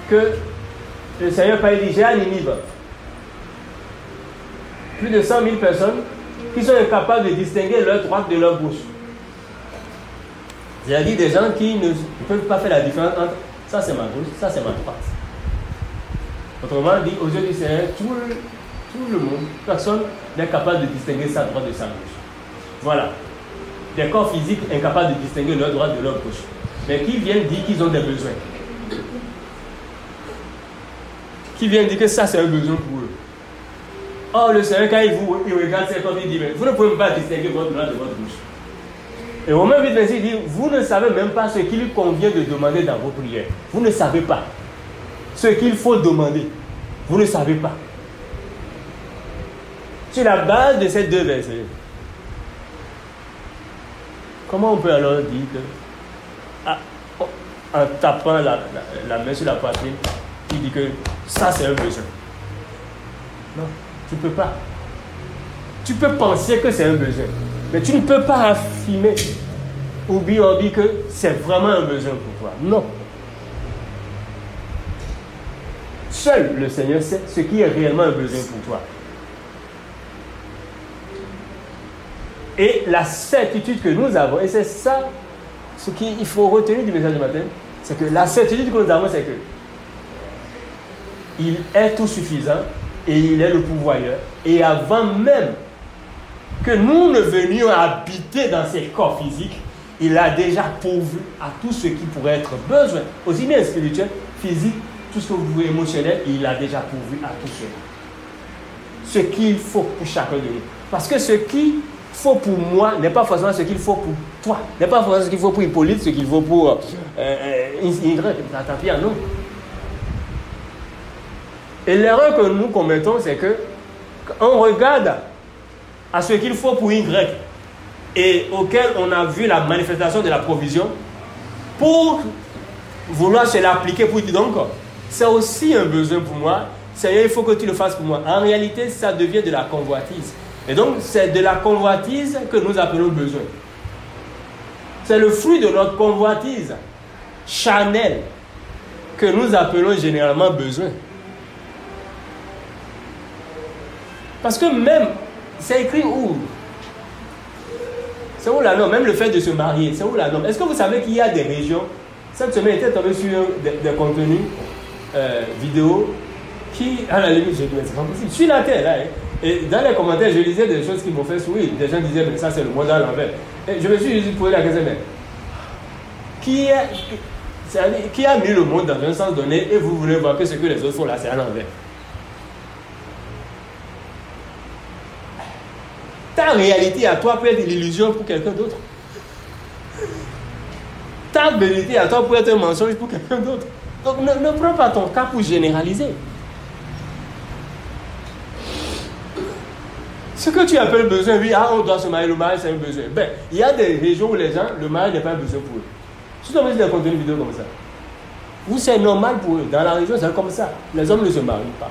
que le Seigneur Père dit, j'ai à Ninive plus de 100 000 personnes qui sont incapables de distinguer leur droite de leur gauche. C'est-à-dire des gens qui ne peuvent pas faire la différence entre ça c'est ma gauche, ça c'est ma droite. Autrement dit, aux yeux du Seigneur, tout le monde, personne n'est capable de distinguer sa droite de sa gauche. Voilà. Des corps physiques incapables de distinguer leur droite de leur gauche. Mais qui viennent dire qu'ils ont des besoins. Qui viennent dire que ça c'est un besoin pour eux. Or le Seigneur, quand il regarde ces corps, il dit, mais vous ne pouvez pas distinguer votre droite de votre gauche. Et Romains 8:26 dit, vous ne savez même pas ce qu'il convient de demander dans vos prières. Vous ne savez pas ce qu'il faut demander. Vous ne savez pas. Sur la base de ces 2 versets, comment on peut alors dire que, en tapant la main sur la poitrine, il dit que ça c'est un besoin? Non, tu ne peux pas. Tu peux penser que c'est un besoin, mais tu ne peux pas affirmer ou dire que c'est vraiment un besoin pour toi. Non. Seul le Seigneur sait ce qui est réellement un besoin pour toi. Et la certitude que nous avons, et c'est ça ce qu'il faut retenir du message du matin, c'est que la certitude que nous avons, c'est que il est tout suffisant et il est le pourvoyeur. Et avant même que nous ne venions habiter dans ces corps physiques, il a déjà pourvu à tout ce qui pourrait être besoin, aussi bien spirituel, physique, tout ce que vous voulez émotionnel, il a déjà pourvu à tout cela. Ce qu'il faut pour chacun de nous. Parce que ce qu'il faut pour moi n'est pas forcément ce qu'il faut pour toi. N'est pas forcément ce qu'il faut pour Hippolyte, ce qu'il faut pour Ingrid, non. Et l'erreur que nous commettons, c'est que on regarde à ce qu'il faut pour Y et auquel on a vu la manifestation de la provision pour vouloir se l'appliquer pour dire donc c'est aussi un besoin pour moi, Seigneur, il faut que tu le fasses pour moi. En réalité, ça devient de la convoitise. Et donc, c'est de la convoitise que nous appelons besoin. C'est le fruit de notre convoitise charnelle que nous appelons généralement besoin. Parce que même, c'est écrit où? C'est où la norme? Même le fait de se marier, c'est où la norme? Est-ce que vous savez qu'il y a des régions? Cette semaine, j'étais tombé sur des contenus vidéo qui, à la limite, j'ai dit, c'est pas possible. Sur la terre, là, hein. Et dans les commentaires, je lisais des choses qui m'ont fait sourire. Des gens disaient, mais ça, c'est le monde à l'envers. Et je me suis juste posé la question, mais qui a mis le monde dans un sens donné et vous voulez voir que ce que les autres font là, c'est à l'envers? Ta réalité à toi peut être l'illusion pour quelqu'un d'autre. ta vérité à toi peut être un mensonge pour quelqu'un d'autre. Donc ne prends pas ton cas pour généraliser. Ce que tu appelles besoin, oui, on doit se marier, le mariage c'est un besoin. Ben, il y a des régions où les gens, le mariage n'est pas un besoin pour eux. Si tu as des contenus vidéo comme ça, où c'est normal pour eux, dans la région c'est comme ça. Les hommes ne se marient pas.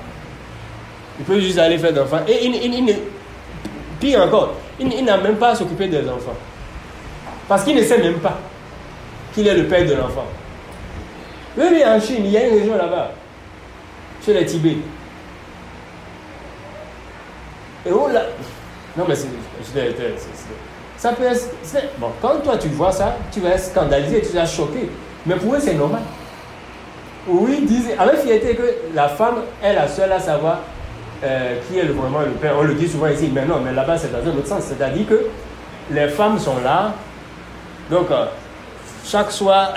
Ils peuvent juste aller faire d'enfants. Et pire encore, il n'a même pas à s'occuper des enfants. Parce qu'il ne sait même pas qu'il est le père de l'enfant. Oui, en Chine, il y a une région là-bas, chez les Tibets. Et oh là, non mais ça peut être, bon, quand toi tu vois ça, tu vas être scandalisé, tu vas être choqué. Mais pour eux c'est normal. Oui, disent avec fierté que la femme est la seule à savoir qui est vraiment le père. On le dit souvent ici, mais non, mais là-bas c'est dans un autre sens. C'est-à-dire que les femmes sont là, donc chaque soir,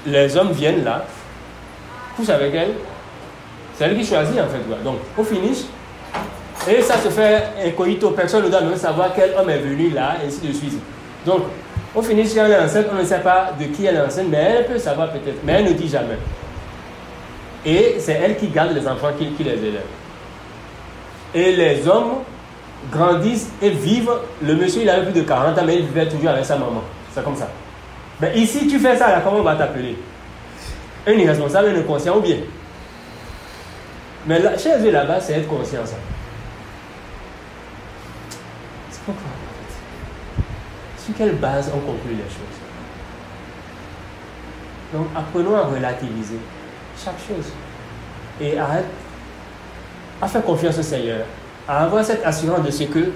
les hommes viennent là, couchent avec elles, c'est elle qui choisit en fait. Quoi. Donc au finish, et ça se fait incognito, personne ne doit même savoir quel homme est venu là, et ainsi de suite. Donc, au finish, quand elle est enceinte, on ne sait pas de qui elle est enceinte, mais elle peut savoir peut-être, mais elle ne dit jamais. Et c'est elle qui garde les enfants, qui les élève. Et les hommes grandissent et vivent. Le monsieur, il avait plus de 40 ans, mais il vivait toujours avec sa maman. C'est comme ça. Mais ici, tu fais ça, là, comment on va t'appeler? Un irresponsable, un inconscient ou bien? Mais là, chez eux, là-bas, c'est être conscient, ça. Pourquoi? Sur quelle base on conclut les choses? Donc apprenons à relativiser chaque chose et à faire confiance au Seigneur, à avoir cette assurance de ce que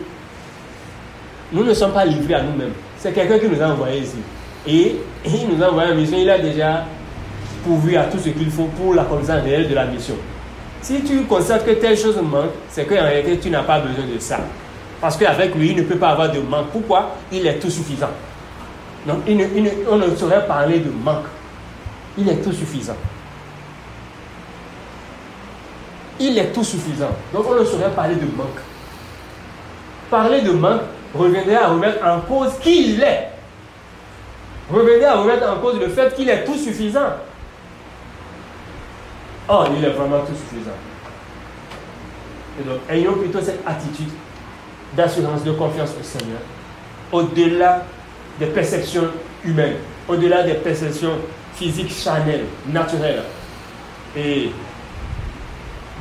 nous ne sommes pas livrés à nous-mêmes. C'est quelqu'un qui nous a envoyés ici. Et il nous a envoyé en mission, il a déjà pourvu à tout ce qu'il faut pour l'accomplissement réel de la mission. Si tu constates que telle chose manque, c'est qu'en réalité tu n'as pas besoin de ça. Parce qu'avec lui, il ne peut pas avoir de manque. Pourquoi? Il est tout suffisant. Donc, on ne saurait parler de manque. Il est tout suffisant. Il est tout suffisant. Donc, on ne saurait parler de manque. Parler de manque reviendrait à remettre en cause qui il est. Reviendrait à remettre en cause le fait qu'il est tout suffisant. Oh, il est vraiment tout suffisant. Et donc, ayons plutôt cette attitude d'assurance, de confiance au Seigneur, au-delà des perceptions humaines, au-delà des perceptions physiques, charnelles, naturelles. Et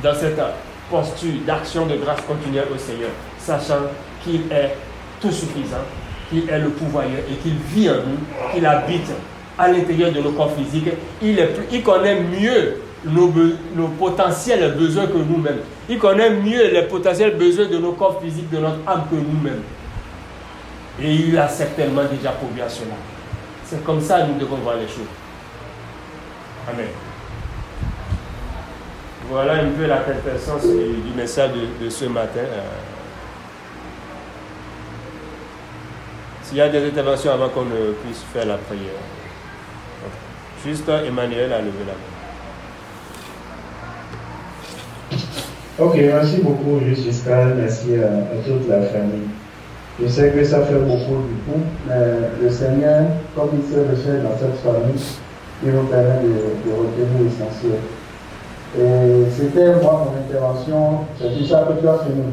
dans cette posture d'action de grâce continuelle au Seigneur, sachant qu'il est tout suffisant, qu'il est le pourvoyeur et qu'il vit en nous, qu'il habite à l'intérieur de nos corps physiques, il connaît mieux nos potentiels besoins que nous-mêmes. Il connaît mieux les potentiels besoins de nos corps physiques, de notre âme que nous-mêmes. Et il a certainement déjà pourvu à cela. C'est comme ça que nous devons voir les choses. Amen. Voilà un peu la quintessence du message de ce matin. S'il y a des interventions avant qu'on ne puisse faire la prière. Juste Emmanuel a levé la main. Ok, merci beaucoup, Jusqu'à merci à toute la famille. Je sais que ça fait beaucoup du coup, mais le Seigneur, comme il s'est recherché dans cette famille, il nous permet de retenir l'essentiel. Et c'était moi, mon intervention, c'est du ça que tu as fini.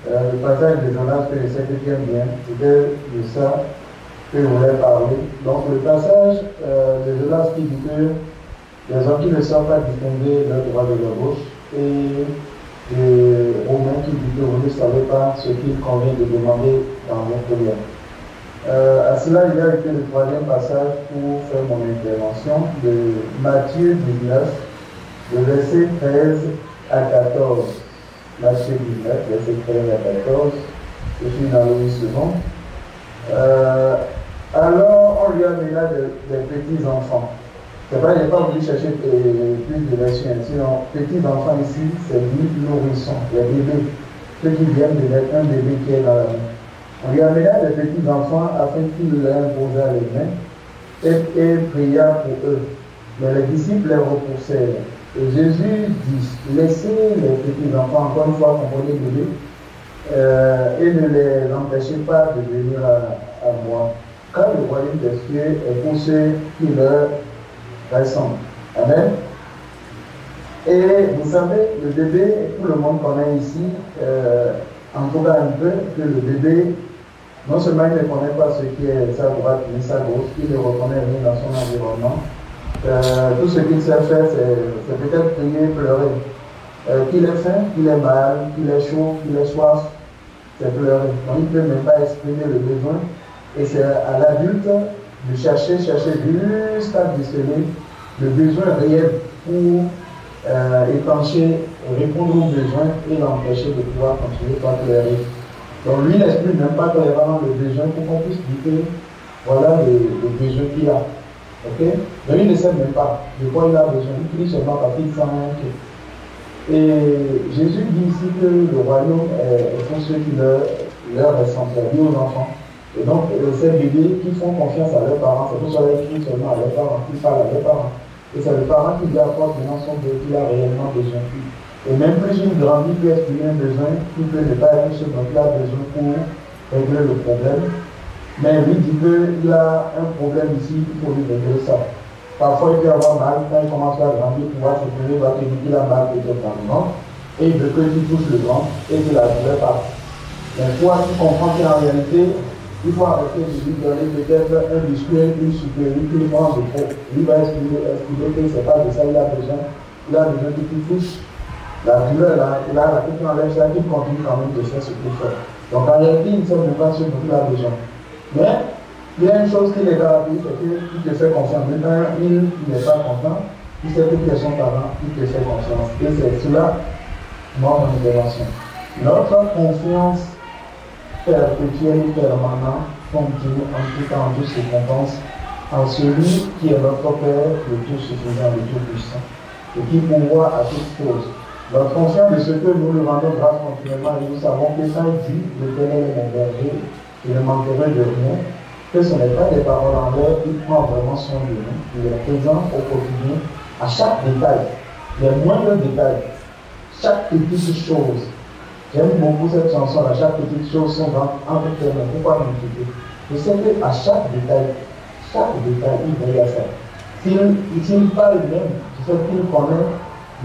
Le passage de Jonas que je sais que tu aimes bien, c'était de ça que je voulais parler. Donc le passage de Jonas qui dit que les hommes qui ne savent pas distinguer leur droit de leur gauche, et Romain qui dit que vous ne savez pas ce qu'il convient de demander dans votre prière. À cela, il y a été le troisième passage pour faire mon intervention de Matthieu 19, de verset 13 à 14. Matthieu 19, verset 13 à 14. Je suis dans le 8 secondes. Alors, on lui amena des petits enfants. C'est vrai, je n'ai pas voulu chercher plus de versions. Sinon, petits enfants ici, c'est dit nourrissons, les bébés. Ceux qui viennent de mettre un bébé qui est dans la main. On lui amena des petits enfants afin qu'il leur imposât les mains et pria pour eux. Mais les disciples les repoussèrent. Et Jésus dit, laissez les petits enfants, encore une fois, comprenez bébés, et ne les empêchez pas de venir à moi. car le royaume des cieux est pour ceux qui leur ressemblent. Amen. Et vous savez, le bébé, tout le monde connaît ici, en tout cas un peu, que le bébé, non seulement il ne connaît pas ce qui est sa droite ni sa gauche, il ne reconnaît rien dans son environnement. Tout ce qu'il sait faire, c'est peut-être crier, pleurer. Qu'il ait faim, qu'il ait mal, qu'il ait chaud, qu'il ait soif, c'est pleurer. Donc il ne peut même pas exprimer le besoin. Et c'est à l'adulte de chercher jusqu'à déceler le besoin réel pour épancher, répondre aux besoins et l'empêcher de pouvoir continuer par pleurer. Donc lui n'exprime même pas clairement le besoin pour qu'on puisse dire que voilà le besoin qu'il a. Okay? Donc il ne sait même pas de quoi il a besoin, il crie seulement parce qu'il sent manquer. Et Jésus dit ici que le royaume est pour ceux qui leur ressemblent, c'est-à-dire aux enfants. Et donc ces bébés qui font confiance à leurs parents, c'est pour ça qu'ils crient seulement à leurs parents, qu'ils parlent à leurs parents. Et c'est le parent qui lui apporte maintenant son bébé qu'il a réellement besoin. Et même plus il grandit, plus exprimer un besoin, il peut ne pas être ce dont il a besoin pour régler le problème. Mais lui dit qu'il a un problème ici, il faut lui régler ça. Parfois il peut avoir mal, quand il commence à grandir, pouvoir se tenir, il va te dire qu'il a mal peut-être dans le ventre, et il veut que tu touches le ventre et que la douleur passe. Mais toi, tu comprends qu'en réalité, il faut arrêter de lui donner peut-être un biscuit, une supérieure, qu'il mange de trop. Lui va expliquer que ce n'est pas de ça qu'il a besoin. Il a besoin que tu touches la douleur, là, la tête enlève ça, qu'il continue quand même de faire ce qu'il fait. Donc en réalité, il ne sait même pas ce dont il a besoin. Mais il y a une chose qui est garantie, c'est qu'il te fait confiance. Maintenant, il n'est pas content, il sait que tu es son parent, il te fait confiance. Et c'est cela, mon intervention. Notre confiance perpétuelle et permanente continue en tout temps, en toutes circonstances, en celui qui est notre Père, le tout suffisant, le tout puissant, et qui pourvoit à toutes choses. Notre conscience de ce que nous lui rendons grâce continuellement, et nous savons que quand il dit l'Éternel est mon berger, je ne manquerai de rien, que ce n'est pas des paroles en l'air, il prend vraiment soin de nous, il est présent au quotidien, à chaque détail, les moindres détails, chaque petite chose. J'aime beaucoup cette chanson, à chaque petite chose sont entre tes mains. Pourquoi m'inquiéter? Je sais qu'à chaque détail, il veille à ça. S'il parle même, je sais qu'il connaît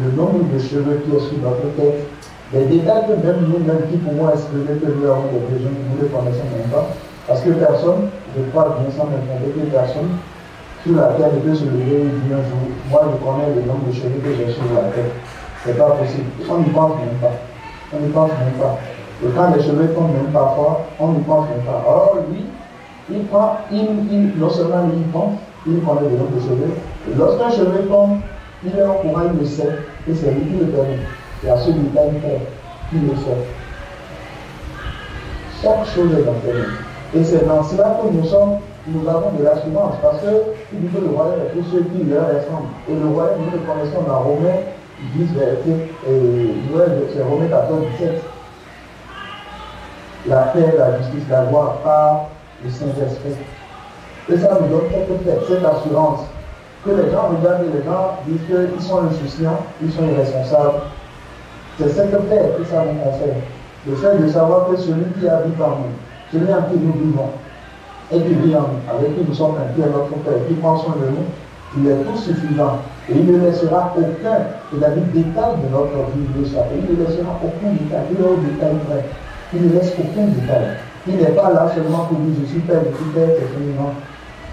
le nombre de cheveux qui est sur notre tête, des détails que même nous-mêmes qui pouvons exprimer que nous avons des besoins, nous ne les connaissons même pas. Parce que personne, je crois bien sans m'informer, que personne sur la terre ne peut se lever et dire un jour, moi je connais le nombre de cheveux que j'ai sur la tête. C'est pas possible. On n'y pense même pas. On n'y pense même pas. Et quand les cheveux tombent même parfois, on n'y pense même pas. Or, lui, non seulement il pense, il connaît le nombre de cheveux, et lorsqu'un cheveu tombe, il est au courant, il le sait, et c'est lui qui le permet. Et à ce détail près, il le fait. Chaque chose est dans tes mains. Et c'est dans cela que nous avons de l'assurance, parce que il dit que le royaume est pour ceux qui leur ressemblent. Et le royaume, nous le connaissons dans Romains 10, verset, c'est Romains 14, 17. La paix, la justice, la gloire par le Saint-Esprit. Et ça nous donne cette paix, cette assurance. Que les gens regardent et les gens disent qu'ils sont insouciants, ils sont irresponsables. C'est cette paix que ça nous confère. Le fait de savoir que celui qui habite en nous, celui en qui nous vivons, et qui vit en nous, avec qui nous sommes un qui est notre Père, qui prend soin de nous, il est tout suffisant. Et il ne laissera aucun, c'est-à-dire détail de notre vie d'échapper. Il ne laissera aucun détail. Il est au détail près. Il ne laisse aucun détail. Il n'est pas là seulement pour dire je suis Père, c'est fini, non.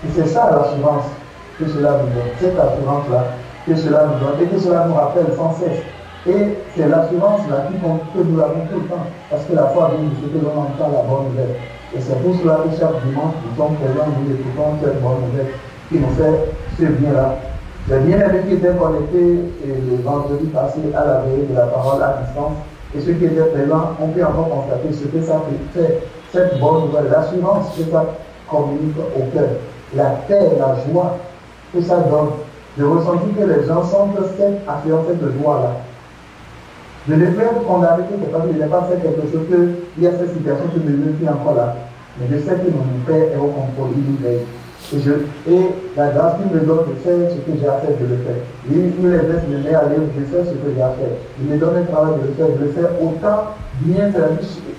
Et c'est ça l'assurance que cela nous donne. Cette assurance-là que cela nous donne et que cela nous rappelle sans cesse. Et c'est l'assurance-là que nous avons tout le temps. Parce que la foi vient de ce que l'on entend la bonne nouvelle. Et c'est pour cela que chaque dimanche, nous sommes présents, nous écoutons cette bonne nouvelle qui nous fait ce bien-là. Les bien-aimés qui étaient connectés le vendredi passé à la veille de la parole à distance, et ceux qui étaient présents ont pu encore constater ce que ça fait, cette bonne nouvelle, l'assurance que ça communique au cœur, la paix, la joie que ça donne. Je ressentis que les gens sentent cette affluence, cette joie-là. Je ne peux être condamné que c'est parce que je n'ai pas fait quelque chose, qu'il y a cette situation que je ne suis encore là. Mais je sais que mon Père est au contrôle, il nous veille. Et la grâce qu'il me donne de faire ce que j'ai à faire, je le fais. Il me laisse me mettre à l'aise, je fais ce que j'ai à faire. Il me donne un travail, je le fais autant bien faire.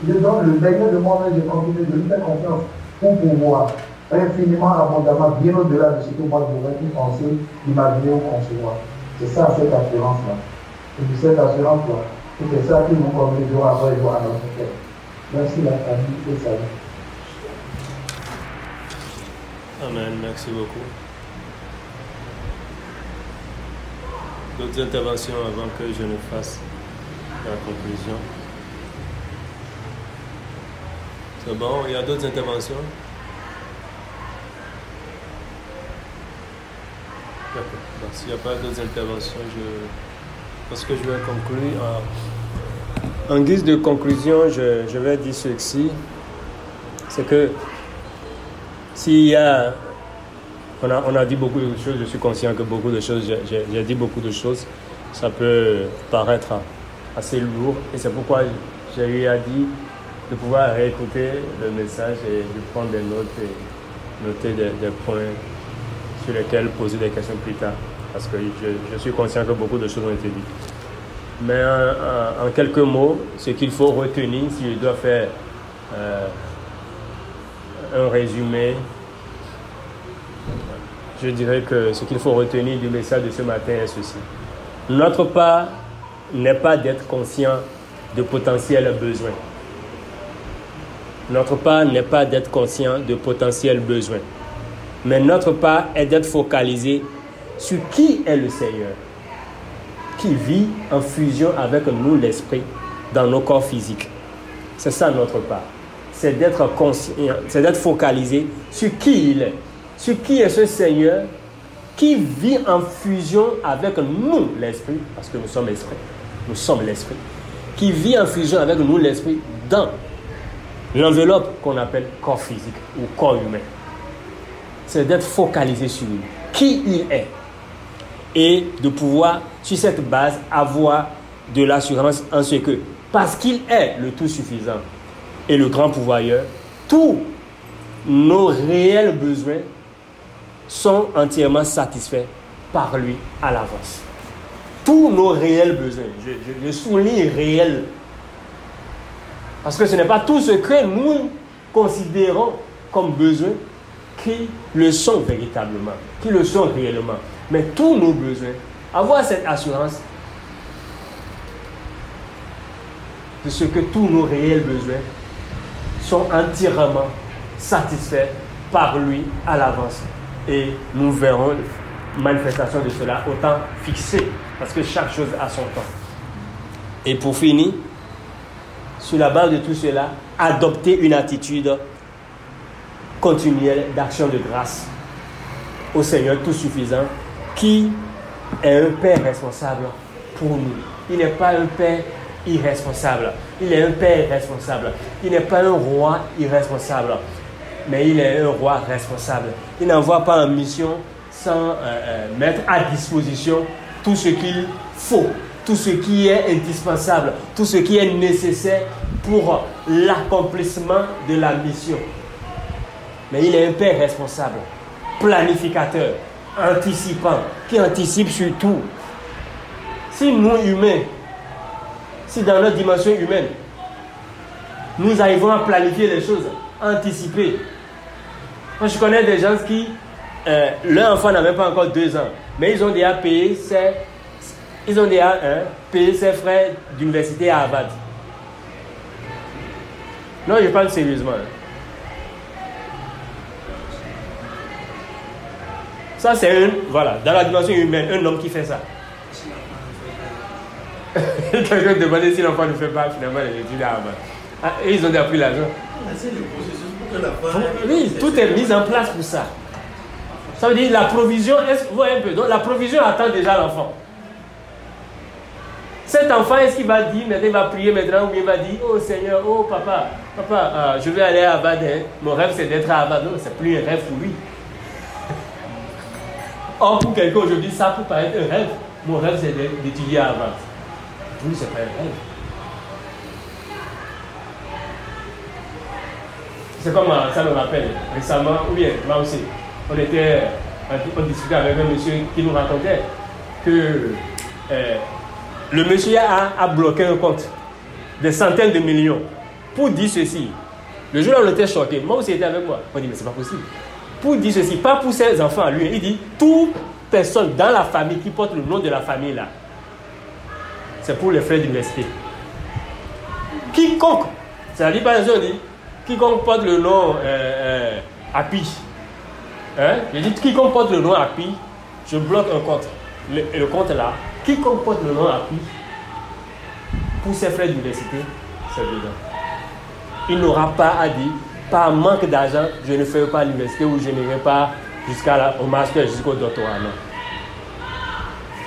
Je donne le meilleur de moi-même, je continue, je lui fais confiance pour pouvoir. infiniment, abondamment, bien au-delà de ce que moi je pourrais y penser, imaginer ou concevoir. C'est ça, cette assurance-là. Et cette assurance-là, c'est ça qui nous conduit jour après jour à notre cœur. Merci la famille et salut. Amen, merci beaucoup. D'autres interventions avant que je ne fasse la conclusion? C'est bon, il y a d'autres interventions? D'accord. Bon, s'il n'y a pas d'autres interventions, je pense que je vais conclure. En guise de conclusion, je vais dire ceci. C'est que s'il y a... On a dit beaucoup de choses, je suis conscient que beaucoup de choses, j'ai dit beaucoup de choses, ça peut paraître assez lourd. Et c'est pourquoi j'ai eu à dire de pouvoir réécouter le message et de prendre des notes et noter des points sur lesquels poser des questions plus tard. Parce que je suis conscient que beaucoup de choses ont été dites. Mais en quelques mots, ce qu'il faut retenir, si je dois faire un résumé, je dirais que ce qu'il faut retenir du message de ce matin est ceci. Notre part n'est pas d'être conscient de potentiels besoins. Notre part n'est pas d'être conscient de potentiels besoins. Mais notre part est d'être focalisé sur qui est le Seigneur, qui vit en fusion avec nous, l'Esprit, dans nos corps physiques. C'est ça notre part. C'est d'être conscient, c'est d'être focalisé sur qui il est. Sur qui est ce Seigneur qui vit en fusion avec nous, l'Esprit, parce que nous sommes l'Esprit. Nous sommes l'Esprit. Qui vit en fusion avec nous, l'Esprit, dans l'enveloppe qu'on appelle corps physique ou corps humain. C'est d'être focalisé sur lui, qui il est. Et de pouvoir, sur cette base, avoir de l'assurance en ce que, parce qu'il est le tout suffisant et le grand pourvoyeur, tous nos réels besoins sont entièrement satisfaits par lui à l'avance. Tous nos réels besoins, je souligne réels, parce que ce n'est pas tout ce que nous considérons comme besoins qui le sont véritablement, qui le sont réellement. Mais tous nos besoins, avoir cette assurance de ce que tous nos réels besoins sont entièrement satisfaits par lui à l'avance. Et nous verrons manifestation de cela au temps fixé, parce que chaque chose a son temps. Et pour finir, sur la base de tout cela, adopter une attitude continuelle d'action de grâce au Seigneur tout suffisant, qui est un Père responsable pour nous. Il n'est pas un Père irresponsable. Il est un Père responsable. Il n'est pas un roi irresponsable, mais il est un roi responsable. Il n'envoie pas en mission sans mettre à disposition tout ce qu'il faut, tout ce qui est indispensable, tout ce qui est nécessaire pour l'accomplissement de la mission. Mais il est un Père responsable, planificateur, anticipant, qui anticipe sur tout. Si nous, humains, si dans notre dimension humaine, nous arrivons à planifier les choses, à anticiper. Moi, je connais des gens qui, leur enfant n'a même pas encore 2 ans, mais ils ont déjà payé ses frais d'université à Harvard. Non, je parle sérieusement. Ça, c'est voilà, dans la dimension humaine, un homme qui fait ça. Quelqu'un demandait si l'enfant ne fait pas finalement les études à Harvard. Et ils ont déjà pris l'argent. C'est le processus pour que l'enfant... Oui, tout est mis en place pour ça. Ça veut dire la provision, vous voyez un peu, donc la provision attend déjà l'enfant. Cet enfant, est-ce qu'il va dire, maintenant il va prier maintenant, ou bien il va dire, oh Seigneur, oh papa, je vais aller à Harvard, hein. Mon rêve c'est d'être à Harvard. Non, c'est plus un rêve pour lui. Or, pour quelqu'un aujourd'hui, ça peut paraître un rêve. Mon rêve c'est d'étudier à Harvard. Pour lui, c'est pas un rêve. C'est comme ça me rappelle récemment, ou bien moi aussi, on discutait avec un monsieur qui nous racontait que le monsieur a bloqué un compte de centaines de millions pour dire ceci. Le jour où on était choqué, moi aussi j'étais avec moi. On dit mais c'est pas possible. pour dire ceci, pas pour ses enfants à lui. Il dit, toute personne dans la famille qui porte le nom de la famille là, c'est pour les frères d'université. Quiconque, c'est-à-dire par exemple, on dit, quiconque porte le nom Api, hein? Je dis, quiconque porte le nom Api, je bloque un compte. Le compte là, quiconque porte le nom Api, pour ses frères d'université, c'est dedans. Il n'aura pas à dire, par manque d'argent, je ne ferai pas l'université ou je n'irai pas au master, jusqu'au doctorat. Non.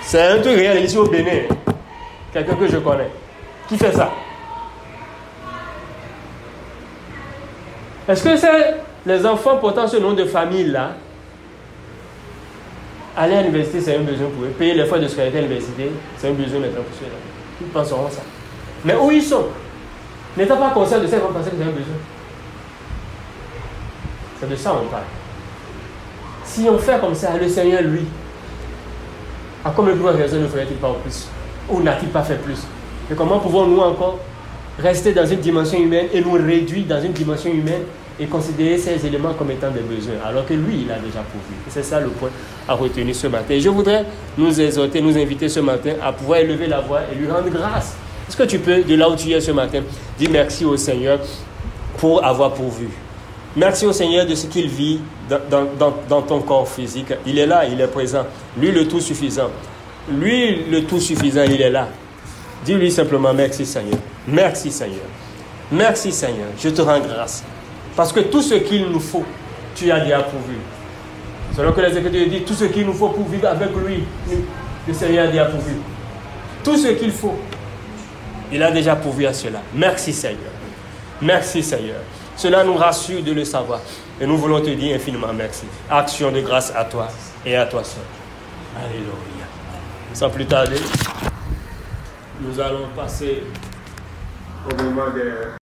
C'est un truc réel ici au Bénin. Quelqu'un que je connais. Qui fait ça? Est-ce que c'est les enfants portant ce nom de famille-là? Aller à l'université, c'est un besoin pour eux. Payer les frais de scolarité à l'université, c'est un besoin maintenant pour ceux-là. Ils penseront ça. Mais où ils sont? N'étant pas conscient de ça, ils vont penser que c'est un besoin. C'est de ça on parle. Si on fait comme ça, le Seigneur, lui, à combien de raisons ne ferait-il pas plus? Ou n'a-t-il pas fait plus? Et comment pouvons-nous encore rester dans une dimension humaine et nous réduire dans une dimension humaine et considérer ces éléments comme étant des besoins, alors que lui, il a déjà pourvu. C'est ça le point à retenir ce matin. Et je voudrais nous exhorter, nous inviter ce matin à pouvoir élever la voix et lui rendre grâce. Est-ce que tu peux, de là où tu es ce matin, dire merci au Seigneur pour avoir pourvu? Merci au Seigneur de ce qu'il vit dans ton corps physique. Il est là, il est présent. Lui, le tout suffisant. Lui, le tout suffisant, il est là. Dis-lui simplement merci Seigneur. Merci Seigneur. Merci Seigneur. Je te rends grâce. Parce que tout ce qu'il nous faut, tu as déjà pourvu. Selon que les Écritures disent, tout ce qu'il nous faut pour vivre avec lui, le Seigneur a déjà pourvu. Tout ce qu'il faut, il a déjà pourvu à cela. Merci Seigneur. Merci Seigneur. Cela nous rassure de le savoir. Et nous voulons te dire infiniment merci. Action de grâce à toi et à toi seul. Alléluia. Sans plus tarder, nous allons passer au moment des...